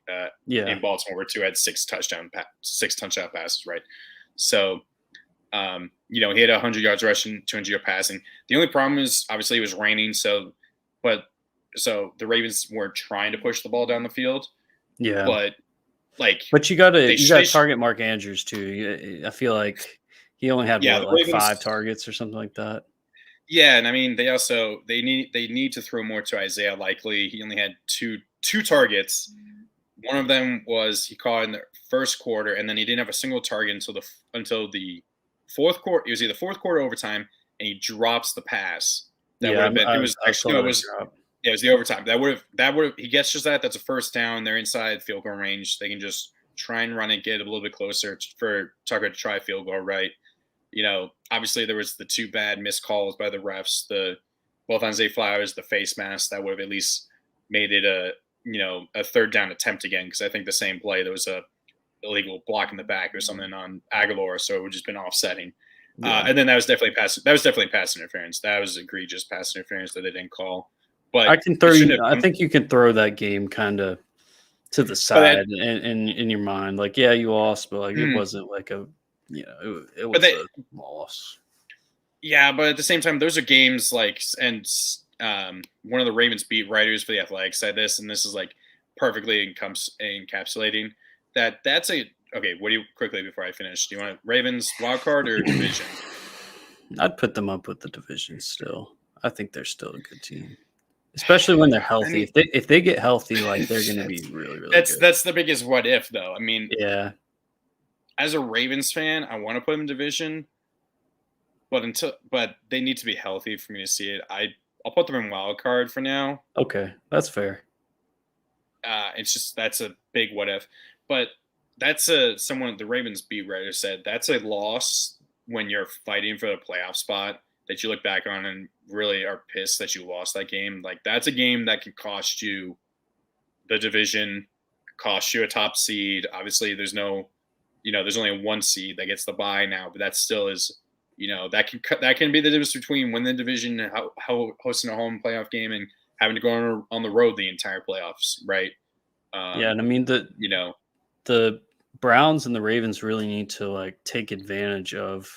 [SPEAKER 4] In Baltimore, where 2 had 6 touchdown passes. Right. So, he had 100 yards rushing, 200 yards passing. The only problem is obviously it was raining. So the Ravens weren't trying to push the ball down the field.
[SPEAKER 5] Yeah.
[SPEAKER 4] But
[SPEAKER 5] you got to target Mark Andrews too. I feel like he only had Ravens, 5 targets or something like that.
[SPEAKER 4] Yeah. And I mean, they need to throw more to Isaiah Likely. He only had two targets, One of them was he caught in the first quarter, and then he didn't have a single target until the fourth quarter. It was either fourth quarter overtime, and he drops the pass. That would have been. It was actually no. It was.
[SPEAKER 5] Drop.
[SPEAKER 4] Yeah, it was the overtime. That would have. He gets just that. That's a first down. They're inside field goal range. They can just try and run it, get it a little bit closer for Tucker to try field goal. Right. Obviously there was the two bad missed calls by the refs. Both on Zay Flowers, the face mask that would have at least made it a third down attempt again, because I think the same play there was a illegal block in the back or something on Aguilar, so it would just been offsetting. Yeah. And then that was definitely pass interference. That was egregious pass interference that they didn't call. But
[SPEAKER 5] I think you can throw that game kind of to the side in your mind. Like, yeah, you lost, but it wasn't like a it was a loss.
[SPEAKER 4] Yeah, but at the same time, those are games one of the Ravens beat writers for the Athletic said this, and this is perfectly encapsulating that's a okay. What do you quickly before I finish? Do you want Ravens wild card or division?
[SPEAKER 5] I'd put them up with the division still. I think they're still a good team, especially when they're healthy. I mean, if they get healthy, they're going to be really, really good.
[SPEAKER 4] That's the biggest what if though. I mean,
[SPEAKER 5] yeah.
[SPEAKER 4] As a Ravens fan, I want to put them in division, but they need to be healthy for me to see it. I'll put them in wild card for now.
[SPEAKER 5] Okay, that's fair.
[SPEAKER 4] It's just that's a big what if, but that's someone the Ravens beat writer said that's a loss when you're fighting for the playoff spot that you look back on and really are pissed that you lost that game. That's a game that could cost you the division, cost you a top seed. Obviously, there's only one seed that gets the bye now, but that still is, that can be the difference between winning the division and hosting a home playoff game and having to go on the road the entire playoffs, right?
[SPEAKER 5] Yeah, and I mean the Browns and the Ravens really need to take advantage of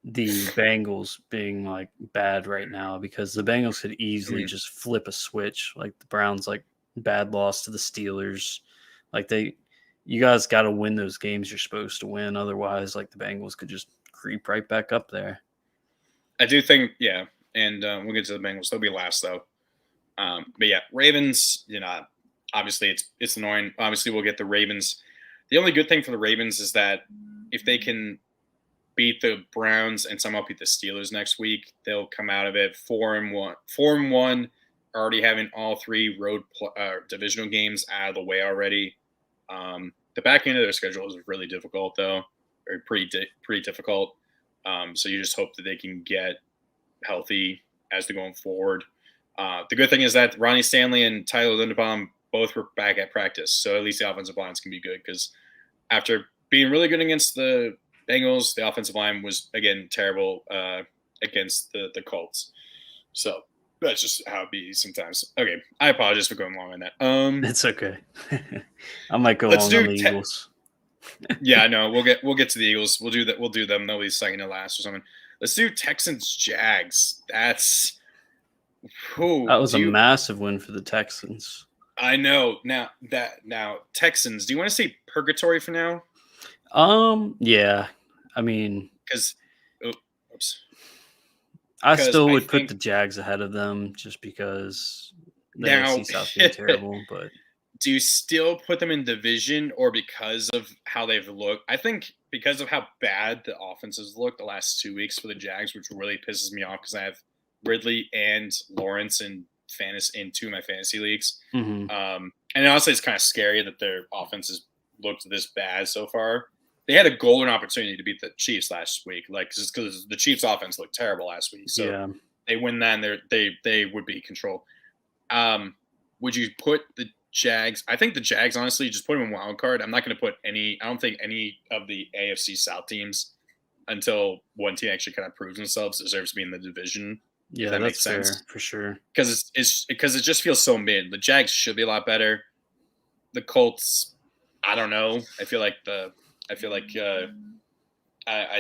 [SPEAKER 5] the Bengals being bad right now, because the Bengals could easily just flip a switch. The Browns bad loss to the Steelers, you guys got to win those games you're supposed to win. Otherwise, the Bengals could just creep right back up there.
[SPEAKER 4] I do think, yeah. And we'll get to the Bengals. They'll be last, though. But yeah, Ravens, obviously it's annoying. Obviously, we'll get the Ravens. The only good thing for the Ravens is that if they can beat the Browns and somehow beat the Steelers next week, they'll come out of it 4-1. 4-1, already having all three road divisional games out of the way already. The back end of their schedule is really difficult, though, or pretty difficult. So you just hope that they can get healthy as they're going forward. The good thing is that Ronnie Stanley and Tyler Linderbaum both were back at practice, so at least the offensive lines can be good, because after being really good against the Bengals, the offensive line was, again, terrible against the Colts. So that's just how it be sometimes. Okay, I apologize for going long on that.
[SPEAKER 5] It's okay. I might go long on the Eagles.
[SPEAKER 4] Yeah, no, we'll get to the Eagles. We'll do that. We'll do them. They'll be second to last or something. Let's do Texans Jags. That
[SPEAKER 5] was a massive win for the Texans.
[SPEAKER 4] I know. Now Texans. Do you want to say purgatory for now?
[SPEAKER 5] Yeah. I mean,
[SPEAKER 4] because
[SPEAKER 5] I still would put the Jags ahead of them just because the AFC South is terrible. But
[SPEAKER 4] do you still put them in division, or because of how they've looked? I think because of how bad the offenses looked the last 2 weeks for the Jags, which really pisses me off because I have Ridley and Lawrence in two of my fantasy leagues.
[SPEAKER 5] Mm-hmm.
[SPEAKER 4] And honestly, it's kind of scary that their offenses looked this bad so far. They had a golden opportunity to beat the Chiefs last week, because the Chiefs' offense looked terrible last week. So they win that, and they would be control. Would you put the Jags? I think the Jags, honestly, just put them in wild card. I'm not going to put any. I don't think any of the AFC South teams, until one team actually kind of proves themselves, deserves to be in the division.
[SPEAKER 5] Yeah, that makes sense fair, for sure.
[SPEAKER 4] Because it just feels so mid. The Jags should be a lot better. The Colts, I don't know. I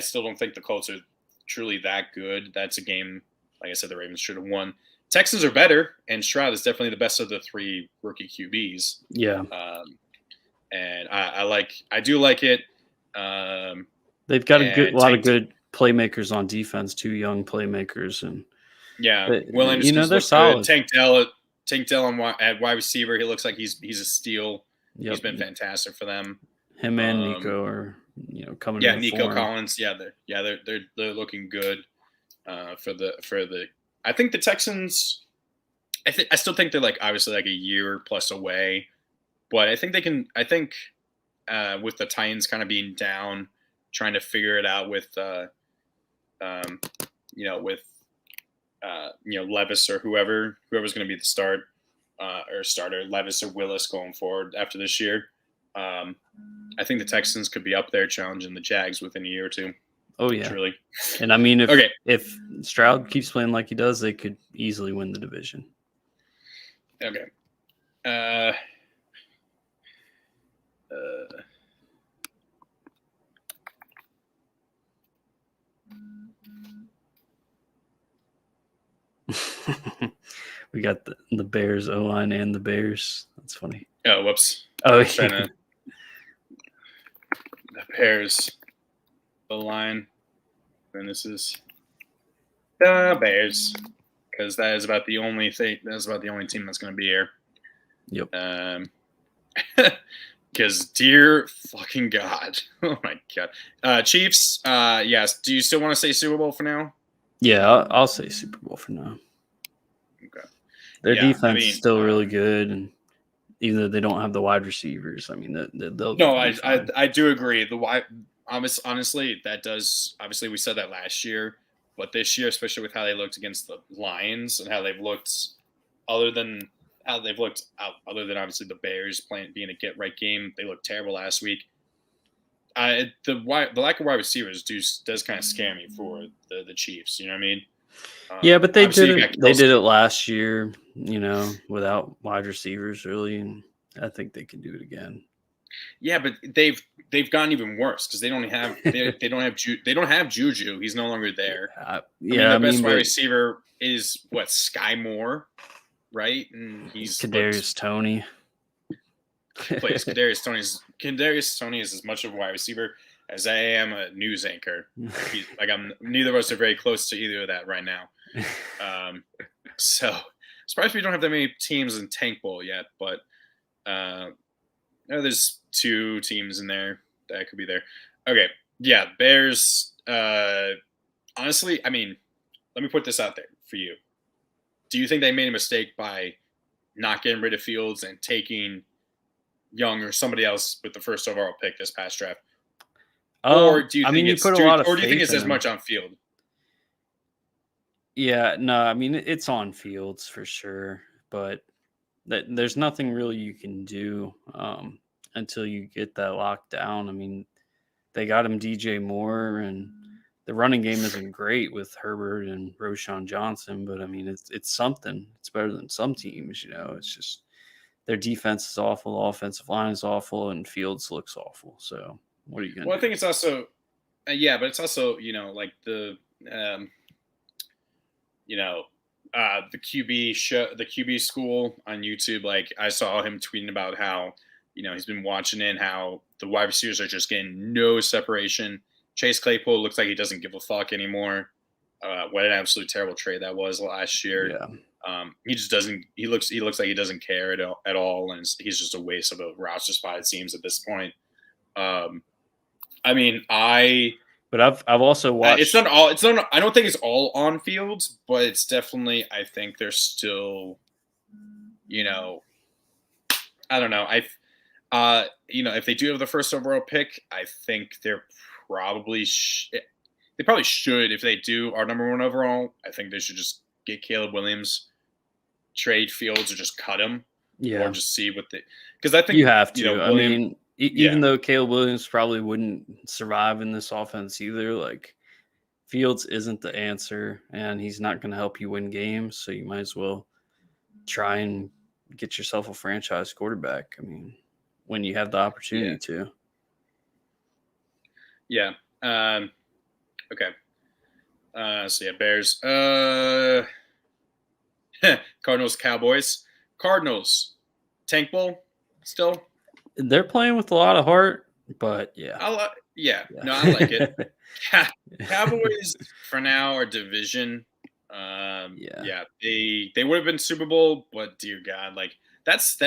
[SPEAKER 4] still don't think the Colts are truly that good. That's a game, like I said, the Ravens should have won. Texans are better, and Stroud is definitely the best of the three rookie QBs.
[SPEAKER 5] Yeah.
[SPEAKER 4] And I do like it.
[SPEAKER 5] They've got a lot of good playmakers on defense, 2 young playmakers, and
[SPEAKER 4] Will Anderson,
[SPEAKER 5] they're solid.
[SPEAKER 4] Tank Dell at wide receiver, he looks like he's a steal.
[SPEAKER 5] Yep.
[SPEAKER 4] He's been fantastic for them.
[SPEAKER 5] Him and Nico are coming.
[SPEAKER 4] Yeah,
[SPEAKER 5] to
[SPEAKER 4] Nico
[SPEAKER 5] form.
[SPEAKER 4] Collins. They're looking good for the. I think the Texans. I still think they're obviously a year plus away, but I think they can. I think with the Titans kind of being down, trying to figure it out with Levis or whoever's going to be the starter, Levis or Willis going forward after this year. I think the Texans could be up there challenging the Jags within a year or two.
[SPEAKER 5] Oh yeah,
[SPEAKER 4] truly.
[SPEAKER 5] And I mean, if Stroud keeps playing like he does, they could easily win the division.
[SPEAKER 4] Okay.
[SPEAKER 5] We got the Bears O-line and the Bears. That's funny.
[SPEAKER 4] Oh, whoops.
[SPEAKER 5] Oh,
[SPEAKER 4] the Bears O-line. And this is the Bears. Because that is about the only thing. That's about the only team that's going to be here.
[SPEAKER 5] Yep.
[SPEAKER 4] Because dear fucking God. Oh my God. Chiefs, yes. Do you still want to say Super Bowl for now?
[SPEAKER 5] Yeah, I'll say Super Bowl for now.
[SPEAKER 4] Okay.
[SPEAKER 5] Their defense is still really good, and even though they don't have the wide receivers, I mean, they'll.
[SPEAKER 4] No, I do agree. Honestly, that does. Obviously, we said that last year, but this year, especially with how they looked against the Lions and how they've looked, other than obviously the Bears being a get right game, they looked terrible last week. The lack of wide receivers does kind of scare me for the Chiefs. You know what I mean?
[SPEAKER 5] Yeah, but they did it. They did it last year, without wide receivers really, and I think they can do it again.
[SPEAKER 4] Yeah, but they've gotten even worse because they don't have Juju. He's no longer there. Their best wide receiver is Sky Moore, right? And he's
[SPEAKER 5] Kadarius Toney.
[SPEAKER 4] Plays Kadarius Toney is as much of a wide receiver as I am a news anchor. Neither of us are very close to either of that right now. So surprised we don't have that many teams in Tank Bowl yet, but there's 2 teams in there that could be there. Okay, yeah, Bears. Honestly, I mean, let me put this out there for you. Do you think they made a mistake by not getting rid of Fields and taking Young or somebody else with the first overall pick this past draft? Or do you think it's as much on Field?
[SPEAKER 5] Yeah, no, I mean it's on Fields for sure, but there's nothing really you can do until you get that locked down. I mean, they got him DJ Moore, and the running game isn't great with Herbert and Roschon Johnson, but I mean it's something. It's better than some teams, It's just their defense is awful, offensive line is awful, and Fields looks awful. So what are you going to do?
[SPEAKER 4] I think it's also, but it's also, the QB show, the QB school on YouTube. I saw him tweeting about how, he's been watching it and how the wide receivers are just getting no separation. Chase Claypool looks like he doesn't give a fuck anymore. What an absolute terrible trade that was last year.
[SPEAKER 5] Yeah.
[SPEAKER 4] He just doesn't. He looks like he doesn't care at all, and he's just a waste of a roster spot. It seems at this point.
[SPEAKER 5] But I've also watched.
[SPEAKER 4] It's not all. It's not. I don't think it's all on Fields, but it's definitely. I think there's still. I don't know. If they do have the first overall pick, I think they're probably. They probably should. If they do our number 1 overall, I think they should just get Caleb Williams, trade Fields, or just cut him.
[SPEAKER 5] Yeah.
[SPEAKER 4] Or just see what because I think
[SPEAKER 5] you have to. Even though Caleb Williams probably wouldn't survive in this offense either, Fields isn't the answer, and he's not going to help you win games. So you might as well try and get yourself a franchise quarterback. I mean, when you have the opportunity to.
[SPEAKER 4] Yeah. Okay. Bears. Cardinals, Cowboys. Cardinals. Tank Bowl still?
[SPEAKER 5] They're playing with a lot of heart, but yeah.
[SPEAKER 4] No, I like it. Cowboys for now are division. They would have been Super Bowl, but dear God, that's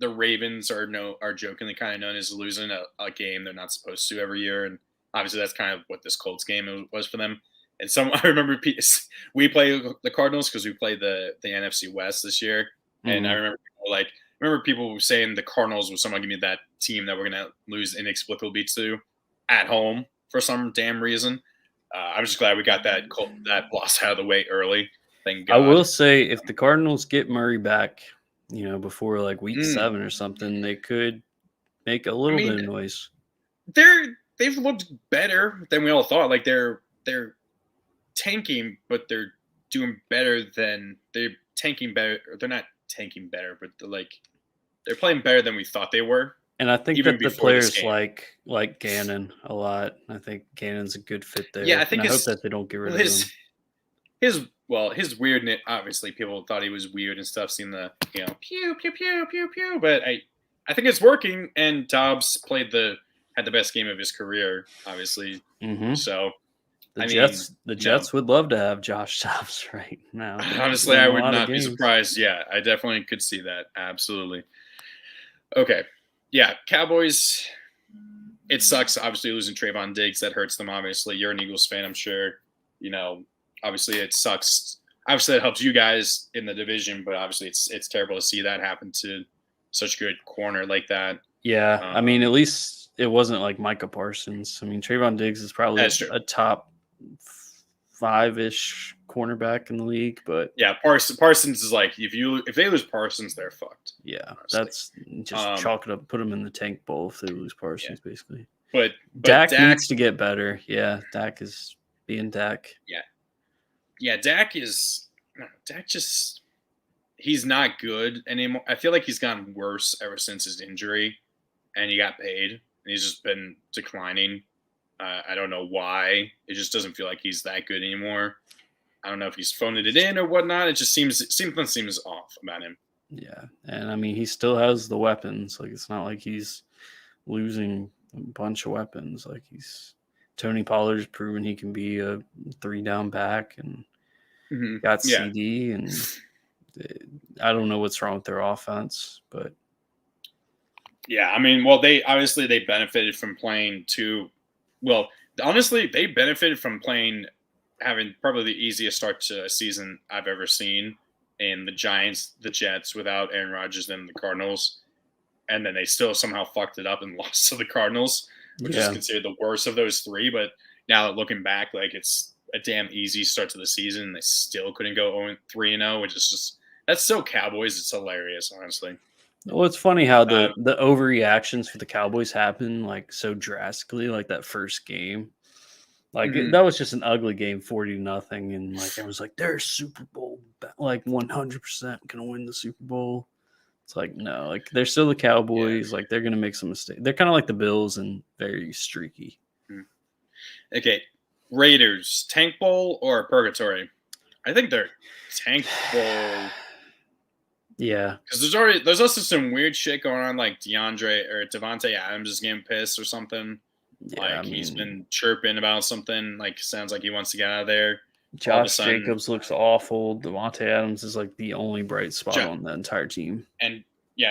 [SPEAKER 4] the Ravens are jokingly kind of known as losing a game they're not supposed to every year, and obviously that's kind of what this Colts game was for them. And I remember we play the Cardinals because we played the NFC West this year, and I remember people were saying the Cardinals was somehow going to be that team that we're going to lose inexplicably to at home for some damn reason. I'm just glad we got that loss out of the way early. Thank God.
[SPEAKER 5] I will say, if the Cardinals get Murray back, before like week 7 or something, they could make a little bit of noise.
[SPEAKER 4] They've looked better than we all thought. Like they're tanking, but they're doing better than they're tanking better. They're not tanking better, but they're playing better than we thought they were.
[SPEAKER 5] And I think that the players like Gannon a lot. I think Gannon's a good fit there.
[SPEAKER 4] Yeah, I think
[SPEAKER 5] I hope that they don't get rid of him. His weirdness. Obviously, people thought he was weird and stuff. Seeing the pew pew pew pew pew, but I think it's working. And Dobbs had the best game of his career, obviously. Mm-hmm.
[SPEAKER 4] So
[SPEAKER 5] the Jets would love to have Josh Dobbs right now.
[SPEAKER 4] Honestly, I would not be surprised. Yeah, I definitely could see that. Absolutely. Okay. Yeah, Cowboys, it sucks, obviously, losing Trayvon Diggs. That hurts them, obviously. You're an Eagles fan, I'm sure. Obviously, it sucks. Obviously, it helps you guys in the division, but obviously, it's terrible to see that happen to such a good corner like that.
[SPEAKER 5] Yeah, at least it wasn't like Micah Parsons. Trayvon Diggs is probably a top 5-ish cornerback in the league, but
[SPEAKER 4] yeah, Parsons is like if they lose Parsons, they're fucked.
[SPEAKER 5] Yeah, honestly. That's just chalk it up, put them in the tank bowl if they lose Parsons, basically.
[SPEAKER 4] But
[SPEAKER 5] Dak needs to get better. Yeah, Dak is being Dak.
[SPEAKER 4] Yeah, Dak just he's not good anymore. I feel like he's gotten worse ever since his injury, and he got paid, and he's just been declining. I don't know why. It just doesn't feel like he's that good anymore. I don't know if he's phoning it in or whatnot. It just seems off about him.
[SPEAKER 5] Yeah, and he still has the weapons. Like it's not like he's losing a bunch of weapons. Like Tony Pollard's proven he can be a 3-down back and got CD. And I don't know what's wrong with their offense, but
[SPEAKER 4] yeah, they benefited from playing two. Well, honestly, they benefited from having probably the easiest start to a season I've ever seen in the Giants, the Jets without Aaron Rodgers and the Cardinals. And then they still somehow fucked it up and lost to the Cardinals, which is considered the worst of those three. But now looking back, like it's a damn easy start to the season. And they still couldn't go 3-0, which is just – that's so Cowboys. It's hilarious, honestly.
[SPEAKER 5] Well, it's funny how the overreactions for the Cowboys happen like so drastically, like that first game. Like that was just an ugly game, 40-0, and like I was like, they're Super Bowl, like 100% gonna win the Super Bowl. It's like no, like they're still the Cowboys. Like they're gonna make some mistakes. They're kind of like the Bills and very streaky.
[SPEAKER 4] Okay, Raiders, Tank Bowl or Purgatory? I think they're Tank Bowl.
[SPEAKER 5] Yeah,
[SPEAKER 4] because there's also some weird shit going on, like Devontae Adams is getting pissed or something. Yeah, he's been chirping about something. Like sounds like he wants to get out of there.
[SPEAKER 5] Josh Jacobs looks awful. Devontae Adams is like the only bright spot on the entire team.
[SPEAKER 4] And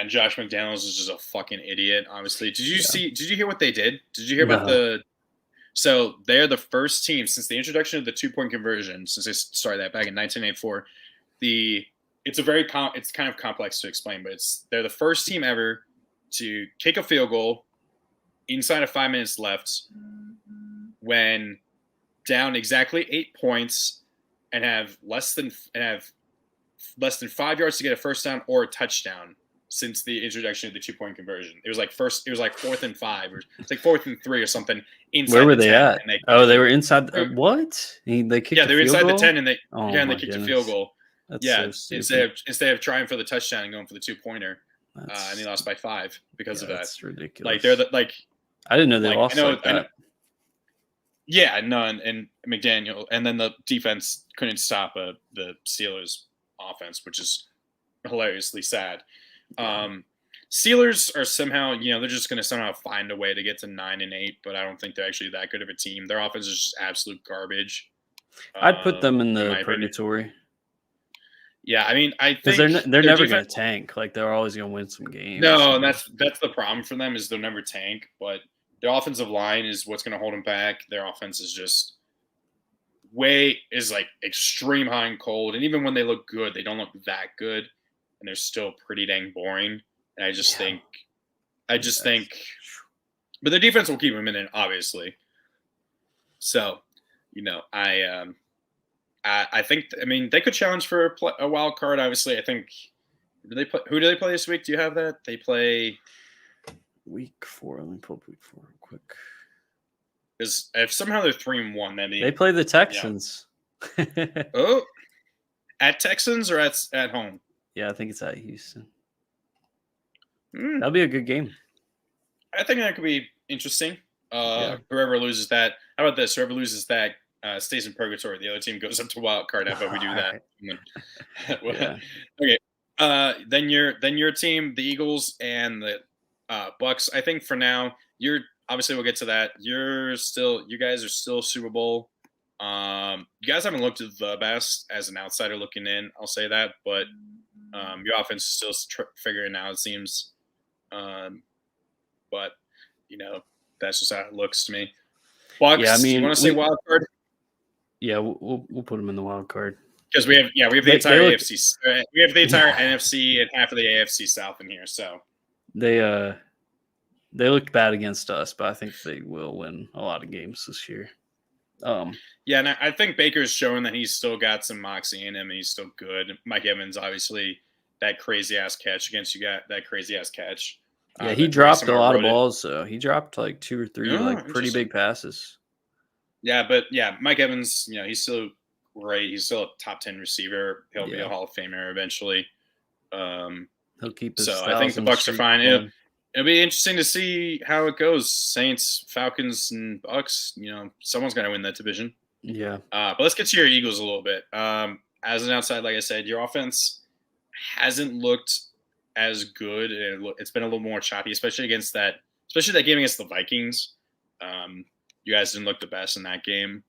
[SPEAKER 4] Josh McDaniels is just a fucking idiot. Obviously, did you hear what they did? Did you hear about the? So they're the first team since the introduction of the 2-point conversion. Since they started that back in 1984, it's kind of complex to explain, but they're the first team ever to kick a field goal inside of 5 minutes left when down exactly 8 points and have less than 5 yards to get a first down or a touchdown since the introduction of the 2-point conversion. It was like 4th and 5 or it's like 4th and 3 or something. Where
[SPEAKER 5] were they at? They were inside. What? They kicked.
[SPEAKER 4] Yeah, they were inside
[SPEAKER 5] goal?
[SPEAKER 4] the 10 and they kicked a field goal.
[SPEAKER 5] That's
[SPEAKER 4] instead of trying for the touchdown and going for the 2-pointer, and they lost by 5 because of that.
[SPEAKER 5] That's ridiculous.
[SPEAKER 4] Like they're
[SPEAKER 5] I didn't know they lost like that.
[SPEAKER 4] Yeah, none. And McDaniel, and then the defense couldn't stop the Steelers' offense, which is hilariously sad. Steelers are somehow, they're just going to somehow find a way to get to 9-8, but I don't think they're actually that good of a team. Their offense is just absolute garbage.
[SPEAKER 5] I'd put them in the purgatory.
[SPEAKER 4] Yeah, I mean, I
[SPEAKER 5] because
[SPEAKER 4] think
[SPEAKER 5] they're never going to tank. Like they're always going to win some games.
[SPEAKER 4] No, and that's the problem for them is they'll never tank. But their offensive line is what's going to hold them back. Their offense is just like extreme high and cold, and even when they look good, they don't look that good, and they're still pretty dang boring. And I just think, but their defense will keep them in it, obviously. So, I think, I mean, they could challenge for a wild card. Obviously, I think. Who do they play this week? Do you have that? They play
[SPEAKER 5] week 4. Let me pull up week 4 real quick.
[SPEAKER 4] Because if somehow they're 3-1, then
[SPEAKER 5] they play the Texans.
[SPEAKER 4] Yeah. Oh, at Texans or at home?
[SPEAKER 5] Yeah, I think it's at Houston. That'll be a good game.
[SPEAKER 4] I think that could be interesting. Whoever loses that, how about this? Whoever loses that stays in purgatory. The other team goes up to wild card. How about we do that? Okay. Then your team, the Eagles and the Bucks. I think for now, obviously we'll get to that. You guys are still Super Bowl. You guys haven't looked the best as an outsider looking in. I'll say that, but your offense is still figuring out. It seems, but that's just how it looks to me. Bucks. Yeah, I mean, you want to say wild card?
[SPEAKER 5] Yeah, we'll put them in the wild card.
[SPEAKER 4] Because we have the entire AFC. We have the entire NFC and half of the AFC South in here. So
[SPEAKER 5] they looked bad against us, but I think they will win a lot of games this year.
[SPEAKER 4] Yeah, and I think Baker's showing that he's still got some moxie in him, and he's still good. Mike Evans, obviously, that crazy ass catch against you, got that crazy ass catch.
[SPEAKER 5] Yeah, he dropped a lot of balls. So he dropped like 2 or 3 pretty big passes.
[SPEAKER 4] Yeah, but Mike Evans, he's still great. He's still a top 10 receiver. He'll be a Hall of Famer eventually.
[SPEAKER 5] He'll keep his.
[SPEAKER 4] So I think the Bucks are fine. It'll be interesting to see how it goes. Saints, Falcons, and Bucks. Someone's got to win that division.
[SPEAKER 5] Yeah.
[SPEAKER 4] But let's get to your Eagles a little bit. As an outside, like I said, your offense hasn't looked as good. It's been a little more choppy, especially that game against the Vikings. You guys didn't look the best in that game.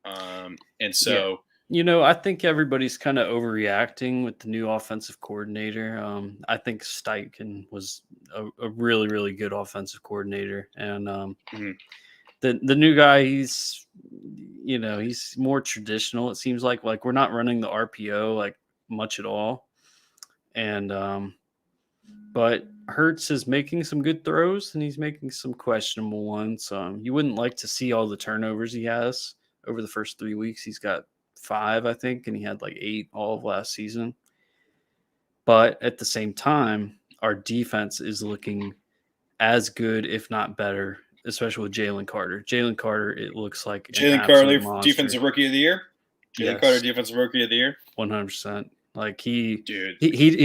[SPEAKER 4] And so,
[SPEAKER 5] I think everybody's kind of overreacting with the new offensive coordinator. I think Steichen was a really, really good offensive coordinator. And the new guy, he's more traditional. It seems like we're not running the RPO like much at all. And but Hurts is making some good throws and he's making some questionable ones. You wouldn't like to see all the turnovers he has over the first 3 weeks. He's got 5, I think, and he had like 8 all of last season. But at the same time, our defense is looking as good, if not better, especially with Jalen Carter. Jalen Carter, it looks like
[SPEAKER 4] Jalen Carter, defensive rookie of the year. Jalen Carter, defensive rookie of the year.
[SPEAKER 5] 100%. Like he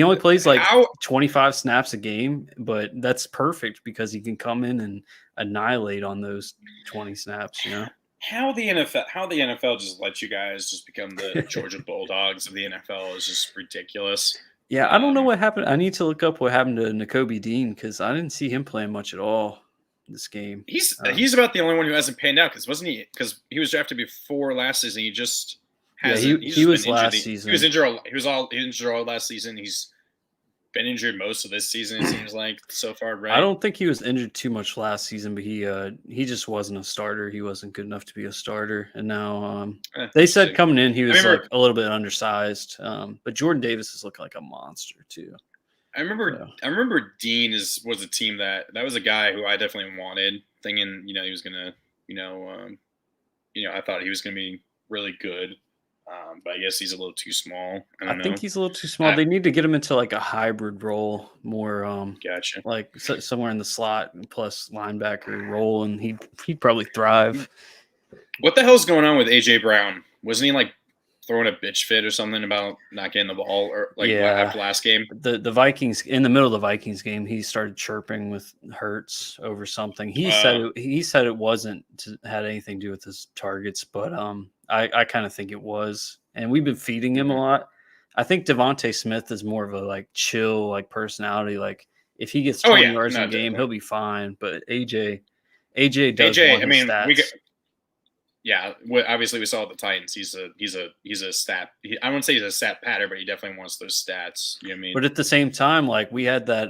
[SPEAKER 5] only plays like 25 snaps a game, but that's perfect because he can come in and annihilate on those 20 snaps.
[SPEAKER 4] How the NFL just lets you guys just become the Georgia Bulldogs of the NFL is just ridiculous.
[SPEAKER 5] Yeah, I don't know what happened. I need to look up what happened to Nakobe Dean because I didn't see him playing much at all this game.
[SPEAKER 4] He's about the only one who hasn't panned out because wasn't he? Because he was drafted before last season. He just hasn't.
[SPEAKER 5] He was last season.
[SPEAKER 4] He was injured. He was injured all last season. He's been injured most of this season. It seems like so far, right?
[SPEAKER 5] I don't think he was injured too much last season, but he just wasn't a starter. He wasn't good enough to be a starter. And now they said coming in he was like a little bit undersized. But Jordan Davis is looking like a monster too.
[SPEAKER 4] I remember Dean was a team that was a guy who I definitely wanted, thinking he was gonna I thought he was gonna be really good. But I guess he's a little too small. I
[SPEAKER 5] think he's a little too small. They need to get him into like a hybrid role, more
[SPEAKER 4] gotcha,
[SPEAKER 5] like somewhere in the slot plus linebacker role, and he'd probably thrive.
[SPEAKER 4] What the hell's going on with AJ Brown? Wasn't he like throwing a bitch fit or something about not getting the ball or after last game?
[SPEAKER 5] The Vikings, in the middle of the Vikings game, he started chirping with Hurts over something. He said it wasn't had anything to do with his targets, but I kind of think it was. And we've been feeding him a lot. I think Devontae Smith is more of a like chill like personality. Like if he gets 20 yards in a game, he'll be fine. But AJ does want his stats.
[SPEAKER 4] Yeah, obviously we saw the Titans. He's a stat. I wouldn't say he's a stat patter, but he definitely wants those stats. You know what I mean?
[SPEAKER 5] But at the same time, like we had that,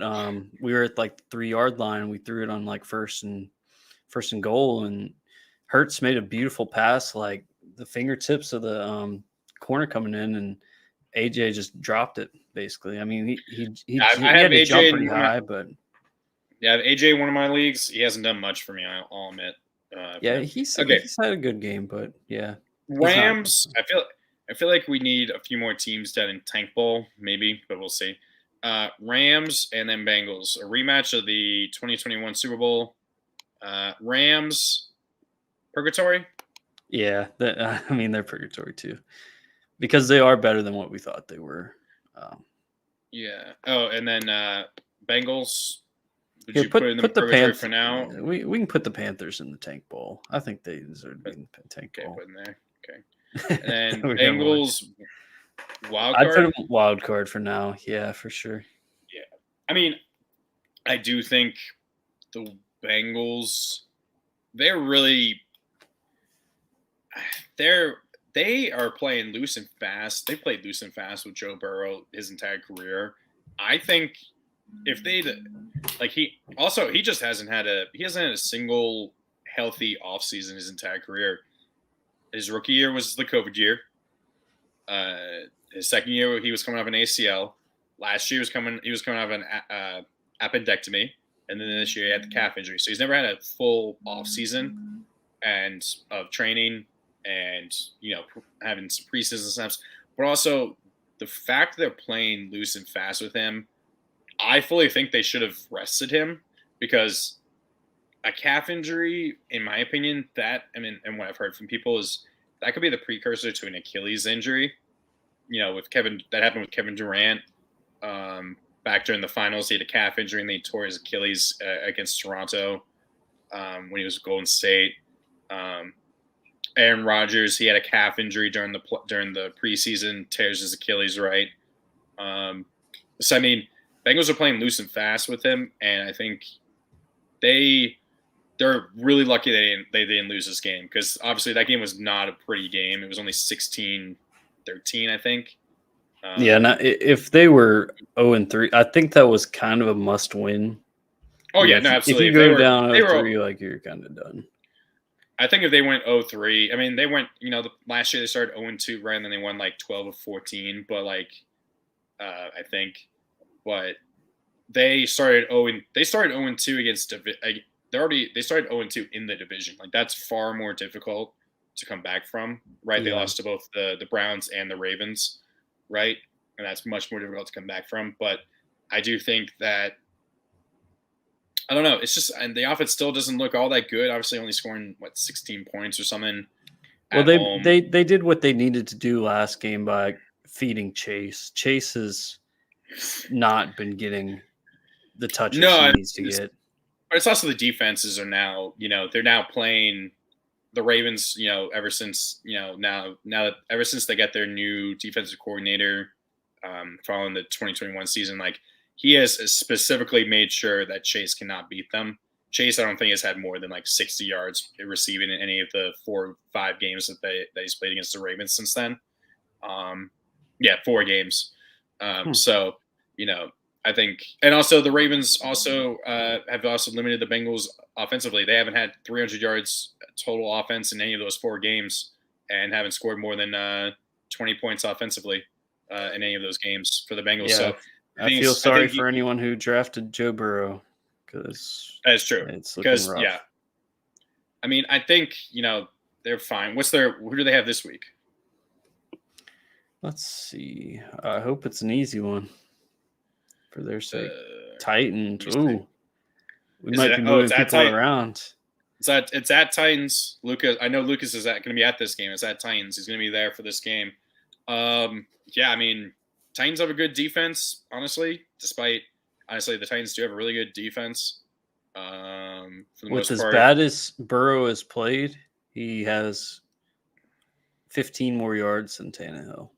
[SPEAKER 5] we were at like the 3-yard line, and we threw it on like first and goal, and Hurts made a beautiful pass, like the fingertips of the corner coming in, and AJ just dropped it. Basically, I mean, he had to jump pretty high, but
[SPEAKER 4] yeah, AJ in one of my leagues, he hasn't done much for me. I'll admit.
[SPEAKER 5] Yeah, he's had a good game, but yeah,
[SPEAKER 4] Rams. I feel like we need a few more teams down in Tank Bowl, maybe, but we'll see. Rams and then Bengals, a rematch of the 2021 Super Bowl. Rams, purgatory.
[SPEAKER 5] Yeah, I mean they're purgatory too, because they are better than what we thought they were.
[SPEAKER 4] Yeah. Oh, and then Bengals. Would
[SPEAKER 5] Here,
[SPEAKER 4] you put in the purgatory for now?
[SPEAKER 5] We can put the Panthers in the Tank Bowl. I think they deserve to be in the Tank Bowl.
[SPEAKER 4] Put in there. Okay. And then Bengals wild card.
[SPEAKER 5] I'd put them wild card for now. Yeah, for sure.
[SPEAKER 4] Yeah. I mean, I do think the Bengals, they are playing loose and fast. They played loose and fast with Joe Burrow his entire career. I think if they he just hasn't had a single healthy offseason his entire career. His rookie year was the COVID year. His second year he was coming off an ACL. Last year he was coming off an appendectomy, and then this year he had the calf injury. So he's never had a full offseason and of training and having some preseason snaps. But also the fact that they're playing loose and fast with him, I fully think they should have rested him, because a calf injury, in my opinion, and what I've heard from people is that could be the precursor to an Achilles injury. That happened with Kevin Durant back during the finals. He had a calf injury and they tore his Achilles against Toronto when he was at Golden State. Aaron Rodgers, he had a calf injury during the preseason, tears his Achilles right. So I mean, Bengals are playing loose and fast with him, and I think they're really lucky they didn't lose this game, because obviously that game was not a pretty game. It was only 16-13, I think.
[SPEAKER 5] If they were 0-3, I think that was kind of a must win.
[SPEAKER 4] Oh yeah, no, absolutely.
[SPEAKER 5] If you go down 0-3, like you're kind of done.
[SPEAKER 4] I think if they went 0-3, I mean they went. Last year they started 0-2, right, and then they won like 12 of 14. But I think, but they started 0-2 against. They started 0-2 in the division. Like that's far more difficult to come back from, right? Yeah. They lost to both the Browns and the Ravens, right? And that's much more difficult to come back from. But I do think that, I don't know, it's just, and the offense still doesn't look all that good. Obviously only scoring 16 points or something.
[SPEAKER 5] Well, they did what they needed to do last game by feeding Chase. Chase has not been getting the touches he needs to get.
[SPEAKER 4] But it's also the defenses are now, they're now playing the Ravens, ever since they got their new defensive coordinator following the 2021 season. Like, he has specifically made sure that Chase cannot beat them. Chase, I don't think, has had more than 60 yards receiving in any of the 4 or 5 games that he's played against the Ravens since then. 4 games. So, I think, and also the Ravens also have also limited the Bengals offensively. They haven't had 300 yards total offense in any of those 4 games, and haven't scored more than 20 points offensively in any of those games for the Bengals. Yeah, so
[SPEAKER 5] I feel sorry for anyone who drafted Joe Burrow, because
[SPEAKER 4] that is true. Because yeah, I mean, I think they're fine. Who do they have this week?
[SPEAKER 5] Let's see. I hope it's an easy one for their sake. Titans. Ooh, we might be moving people around.
[SPEAKER 4] It's at Titans. Lucas, I know Lucas is going to be at this game. It's at Titans. He's going to be there for this game. Yeah, I mean, Titans have a good defense, honestly. The Titans do have a really good defense. For the most part.
[SPEAKER 5] As bad as Burrow has played, he has 15 more yards than Tannehill.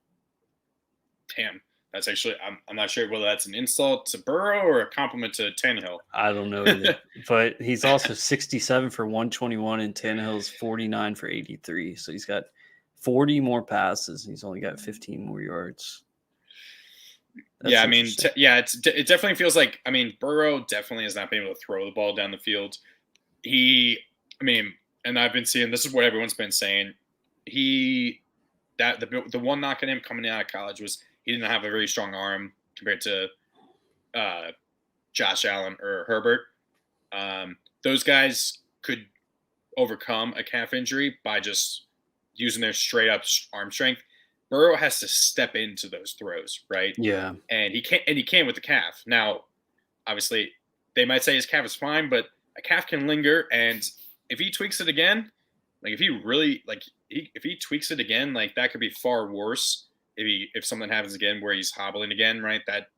[SPEAKER 4] Damn. That's actually I'm not sure whether that's an insult to Burrow or a compliment to Tannehill.
[SPEAKER 5] I don't know either. But he's also 67 for 121 and Tannehill's 49 for 83. So he's got 40 more passes and he's only got 15 more yards.
[SPEAKER 4] That's I mean, it definitely feels like, I mean, Burrow definitely has not been able to throw the ball down the field. And I've been seeing, this is what everyone's been saying. The one knock on him coming out of college was he didn't have a very strong arm compared to Josh Allen or Herbert. Those guys could overcome a calf injury by just using their straight up arm strength. Burrow has to step into those throws, right?
[SPEAKER 5] Yeah.
[SPEAKER 4] And he can't with the calf. Now, obviously, they might say his calf is fine, but a calf can linger, and if he tweaks it again, like if he tweaks it again, like that could be far worse if something happens again where he's hobbling again, right? That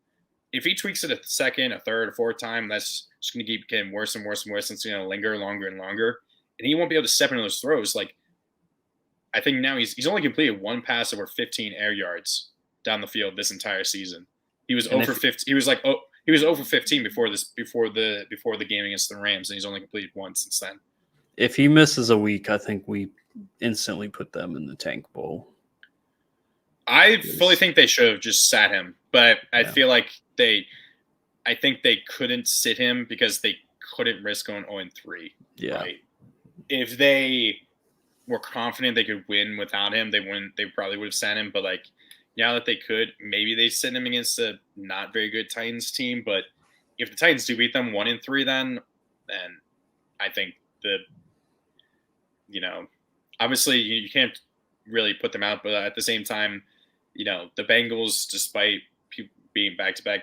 [SPEAKER 4] if he tweaks it a second, a third, a fourth time, that's just going to keep getting worse and worse and worse, and it's going to linger longer and longer, and he won't be able to step into those throws. Like, I think now he's only completed one pass over 15 air yards down the field this entire season. He was over 15. He was over 15 before the game against the Rams, and he's only completed one since then.
[SPEAKER 5] If he misses a week, I think we instantly put them in the tank bowl.
[SPEAKER 4] I fully think they should have just sat him, but I feel like I think they couldn't sit him because they couldn't risk going 0-3.
[SPEAKER 5] Yeah.
[SPEAKER 4] Right? If they were confident they could win without him, they probably would have sat him. But like, now that they could, maybe they send him against a not very good Titans team. But if the Titans do beat them 1-3, then I think obviously you can't really put them out. But at the same time, the Bengals, despite being back-to-back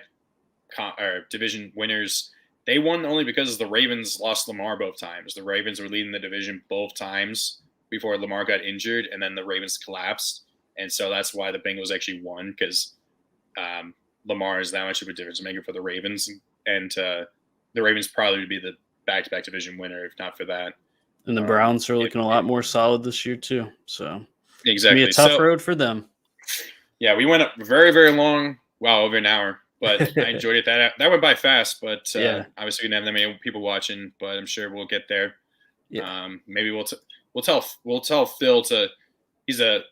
[SPEAKER 4] division winners, they won only because the Ravens lost Lamar both times. The Ravens were leading the division both times before Lamar got injured, and then the Ravens collapsed. And so that's why the Bengals actually won, because Lamar is that much of a difference maker for the Ravens. And the Ravens probably would be the back-to-back division winner if not for that.
[SPEAKER 5] And the Browns are looking a lot more solid this year too. So
[SPEAKER 4] exactly,
[SPEAKER 5] it's going to be a tough road for them.
[SPEAKER 4] Yeah, we went up very, very long. Wow, over an hour. But I enjoyed it. That went by fast, but obviously we didn't have that many people watching, but I'm sure we'll get there. Yeah. Maybe we'll tell Phil to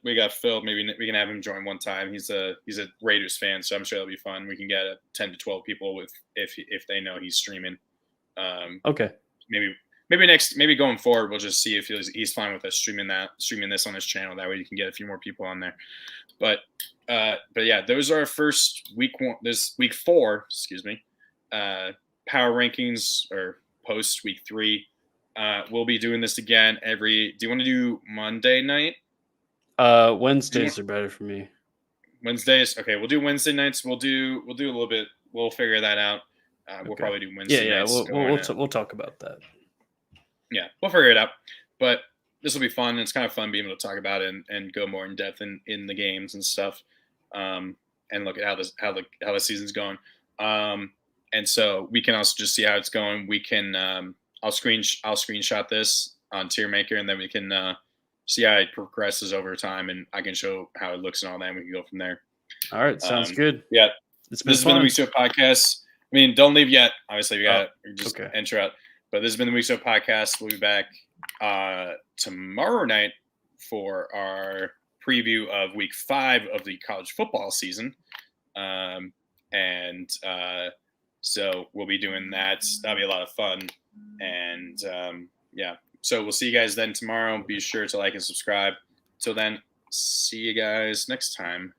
[SPEAKER 4] we got Phil, maybe we can have him join one time. He's a Raiders fan, so I'm sure that'll be fun. We can get 10 to 12 people if they know he's streaming.
[SPEAKER 5] Okay.
[SPEAKER 4] Maybe going forward we'll just see if he's fine with us streaming this on his channel. That way you can get a few more people on there. But yeah, those are our first week 4, power rankings or post week 3. We'll be doing this again do you want to do Monday night?
[SPEAKER 5] Wednesdays are better for me.
[SPEAKER 4] Wednesdays. Okay. We'll do Wednesday nights. We'll do a little bit. We'll figure that out. We'll probably do Wednesday nights.
[SPEAKER 5] We'll talk about that.
[SPEAKER 4] Yeah, we'll figure it out. But this will be fun. It's kind of fun being able to talk about it and go more in depth in the games and stuff, and look at how the season's going. And so we can also just see how it's going. We can I'll screenshot this on TierMaker, and then we can see how it progresses over time, and I can show how it looks and all that, and we can go from there.
[SPEAKER 5] All right, sounds good.
[SPEAKER 4] Yeah, this has been the Week 2 podcast. I mean, don't leave yet. Obviously, we got just enter out. But this has been the Week 2 podcast. We'll be back tomorrow night for our preview of Week 5 of the college football season. So we'll be doing that. That'll be a lot of fun. And yeah, so we'll see you guys then tomorrow. Be sure to like and subscribe. Till then, see you guys next time.